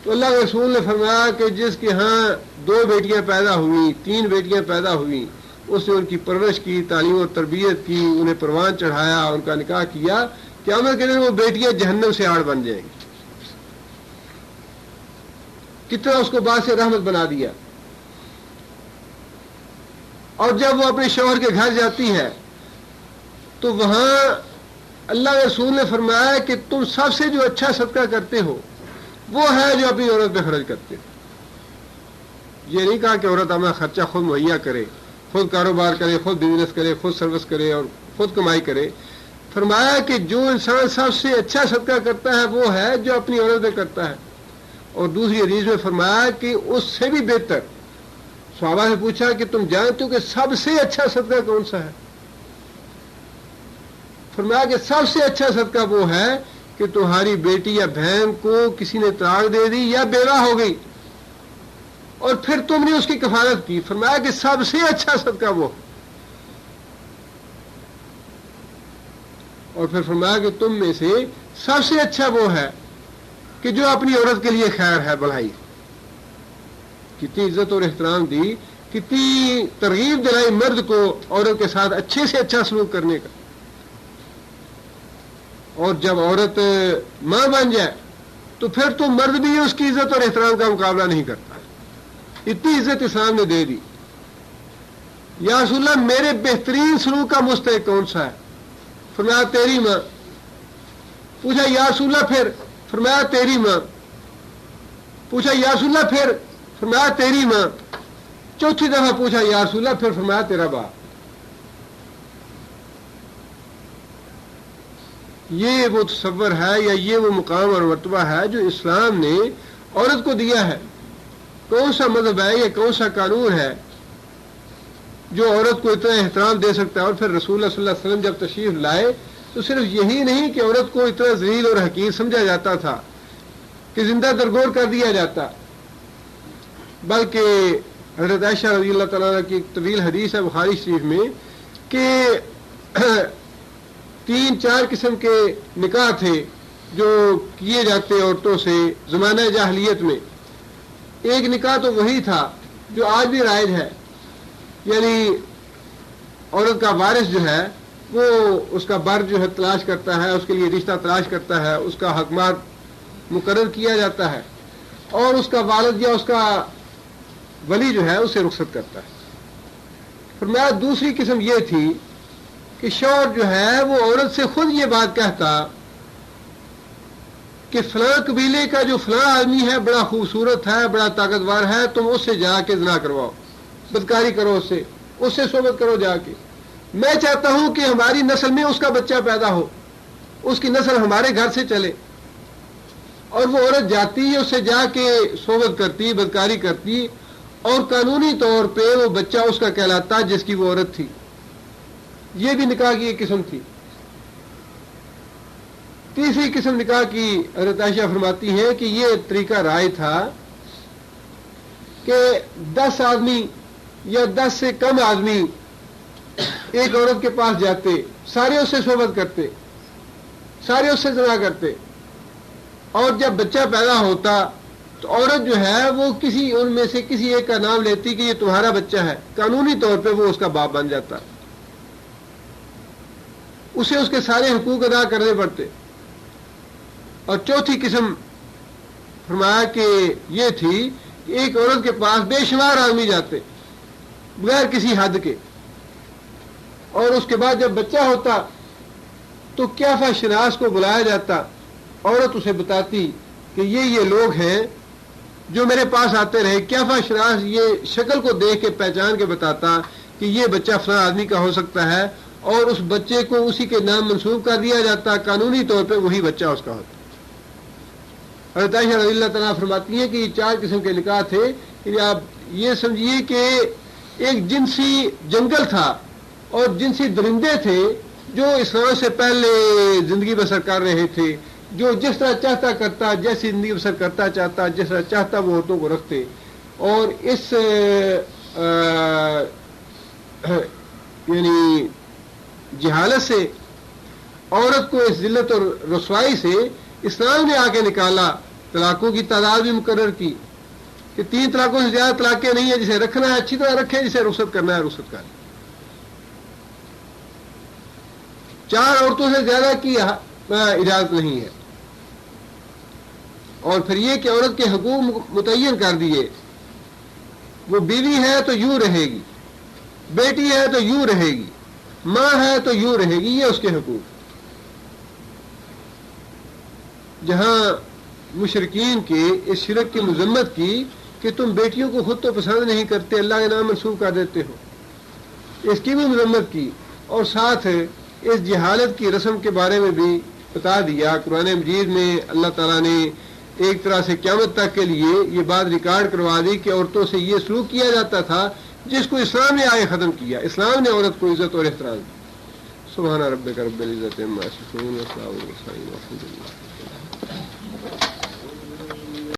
تو اللہ کے رسول نے فرمایا کہ جس کے ہاں 2 بیٹیاں پیدا ہوئیں، 3 بیٹیاں پیدا ہوئیں، اس نے ان کی پرورش کی، تعلیم اور تربیت کی، انہیں پروان چڑھایا، ان کا نکاح کیا، قیامت کے دن وہ بیٹیاں جہنم سے آڑ بن جائیں گی. کتنا اس کو باعث رحمت بنا دیا. اور جب وہ اپنے شوہر کے گھر جاتی ہے تو وہاں اللہ کے رسول نے فرمایا کہ تم سب سے جو اچھا صدقہ کرتے ہو وہ ہے جو اپنی عورت پہ خرچ کرتے ہو. یہ نہیں کہا کہ عورت اپنا خرچہ خود مہیا کرے، خود کاروبار کرے، خود بزنس کرے، خود سروس کرے اور خود کمائی کرے. فرمایا کہ جو انسان سب سے اچھا صدقہ کرتا ہے وہ ہے جو اپنی عورت پہ کرتا ہے. اور دوسری حدیث میں فرمایا کہ اس سے بھی بہتر. صحابہ سے پوچھا کہ تم جانتے ہو کہ سب سے اچھا صدقہ کون سا ہے؟ فرمایا کہ سب سے اچھا صدقہ وہ ہے کہ تمہاری بیٹی یا بہن کو کسی نے طلاق دے دی یا بیوہ ہو گئی اور پھر تم نے اس کی کفالت کی. فرمایا کہ سب سے اچھا صدقہ وہ. اور پھر فرمایا کہ تم میں سے سب سے اچھا وہ ہے کہ جو اپنی عورت کے لیے خیر ہے، بھلائی، کتنی عزت اور احترام دی، کتنی ترغیب دلائی مرد کو عورت کے ساتھ اچھے سے اچھا سلوک کرنے کا. اور جب عورت ماں بن جائے تو پھر تو مرد بھی اس کی عزت اور احترام کا مقابلہ نہیں کرتا. اتنی عزت اسلام نے دے دی. یا رسول اللہ میرے بہترین سلوک کا مستحق کون سا ہے؟ فرمایا تیری ماں. پوچھا یا رسول اللہ پھر؟ فرمایا تیری ماں. پوچھا یا رسول اللہ پھر؟ فرمایا تیری ماں. چوتھی دفعہ پوچھا یا رسول اللہ پھر؟ فرمایا تیرا باپ. یہ وہ تصور ہے یا یہ وہ مقام اور مرتبہ ہے جو اسلام نے عورت کو دیا ہے. کون سا مذہب ہے یا کون سا قانون ہے جو عورت کو اتنا احترام دے سکتا ہے؟ اور پھر رسول اللہ صلی اللہ علیہ وسلم جب تشریف لائے تو صرف یہی نہیں کہ عورت کو اتنا ذلیل اور حقیر سمجھا جاتا تھا کہ زندہ درگور کر دیا جاتا، بلکہ حضرت عائشہ رضی اللہ تعالیٰ عنہ کی ایک طویل حدیث ہے بخاری شریف میں کہ 3-4 قسم کے نکاح تھے جو کیے جاتے عورتوں سے زمانہ جاہلیت میں. ایک نکاح تو وہی تھا جو آج بھی رائج ہے، یعنی عورت کا وارث جو ہے وہ اس کا بر جو ہے تلاش کرتا ہے، اس کے لیے رشتہ تلاش کرتا ہے، اس کا حکمات مقرر کیا جاتا ہے اور اس کا والد یا اس کا ولی جو ہے اسے رخصت کرتا ہے. فرمایا دوسری قسم یہ تھی کہ شوہر جو ہے وہ عورت سے خود یہ بات کہتا کہ فلاں قبیلے کا جو فلاں آدمی ہے بڑا خوبصورت ہے، بڑا طاقتور ہے، تم اس سے جا کے زنا کرواؤ، بدکاری کرو، اس سے صحبت کرو جا کے. میں چاہتا ہوں کہ ہماری نسل میں اس کا بچہ پیدا ہو، اس کی نسل ہمارے گھر سے چلے. اور وہ عورت جاتی، اس سے جا کے صحبت کرتی، بدکاری کرتی، اور قانونی طور پہ وہ بچہ اس کا کہلاتا جس کی وہ عورت تھی. یہ بھی نکاح کی ایک قسم تھی. تیسری قسم نکاح کی حضرت عائشہ فرماتی ہیں کہ یہ طریقہ رائے تھا کہ 10 آدمی یا 10 سے کم آدمی ایک عورت کے پاس جاتے، سارے اس سے صحبت کرتے، سارے اس سے زنا کرتے، اور جب بچہ پیدا ہوتا تو عورت جو ہے وہ کسی ان میں سے کسی ایک کا نام لیتی کہ یہ تمہارا بچہ ہے، قانونی طور پہ وہ اس کا باپ بن جاتا، اسے اس کے سارے حقوق ادا کرنے پڑتے. اور چوتھی قسم فرمایا کہ یہ تھی کہ ایک عورت کے پاس بے شمار آدمی جاتے بغیر کسی حد کے، اور اس کے بعد جب بچہ ہوتا تو کیافہ شناس کو بلایا جاتا، عورت اسے بتاتی کہ یہ لوگ ہیں جو میرے پاس آتے رہے. کیافہ شناس یہ شکل کو دیکھ کے پہچان کے بتاتا کہ یہ بچہ فلاں آدمی کا ہو سکتا ہے، اور اس بچے کو اسی کے نام منسوب کر دیا جاتا، قانونی طور پہ وہی بچہ اس کا ہوتا. حضرت عائشہ رضی اللہ تعالیٰ فرماتی ہیں کہ یہ 4 قسم کے نکاح تھے. کہ آپ یہ سمجھیے کہ ایک جنسی جنگل تھا اور جنسی درندے تھے جو اسلام سے پہلے زندگی بسر کر رہے تھے، جو جس طرح چاہتا کرتا، جیسی زندگی بسر کرتا چاہتا، جس طرح چاہتا وہ عورتوں کو رکھتے. اور اس یعنی جہالت سے، عورت کو اس ذلت اور رسوائی سے اسلام نے آ کے نکالا. طلاقوں کی تعداد بھی مقرر کی کہ 3 طلاقوں سے زیادہ طلاقیں نہیں ہیں، جسے رکھنا ہے اچھی طرح رکھیں، جسے رخصت کرنا ہے رخصت کریں. 4 عورتوں سے زیادہ کی اجازت نہیں ہے. اور پھر یہ کہ عورت کے حقوق متعین کر دیے، وہ بیوی ہے تو یوں رہے گی، بیٹی ہے تو یوں رہے گی، ماں ہے تو یوں رہے گی، یہ اس کے حقوق. جہاں مشرکین کے اس شرک کی مذمت کی کہ تم بیٹیوں کو خود تو پسند نہیں کرتے، اللہ کے نام منسوب کر دیتے ہو، اس کی بھی مذمت کی، اور ساتھ اس جہالت کی رسم کے بارے میں بھی بتا دیا. قرآن مجید میں اللہ تعالیٰ نے ایک طرح سے قیامت تک کے لیے یہ بات ریکارڈ کروا دی کہ عورتوں سے یہ سلوک کیا جاتا تھا جس کو اسلام نے آگے ختم کیا. اسلام نے عورت کو عزت اور احترام دی. سبحان ربک رب العزت عما یصفون وسلام علی المرسلین والحمد للہ.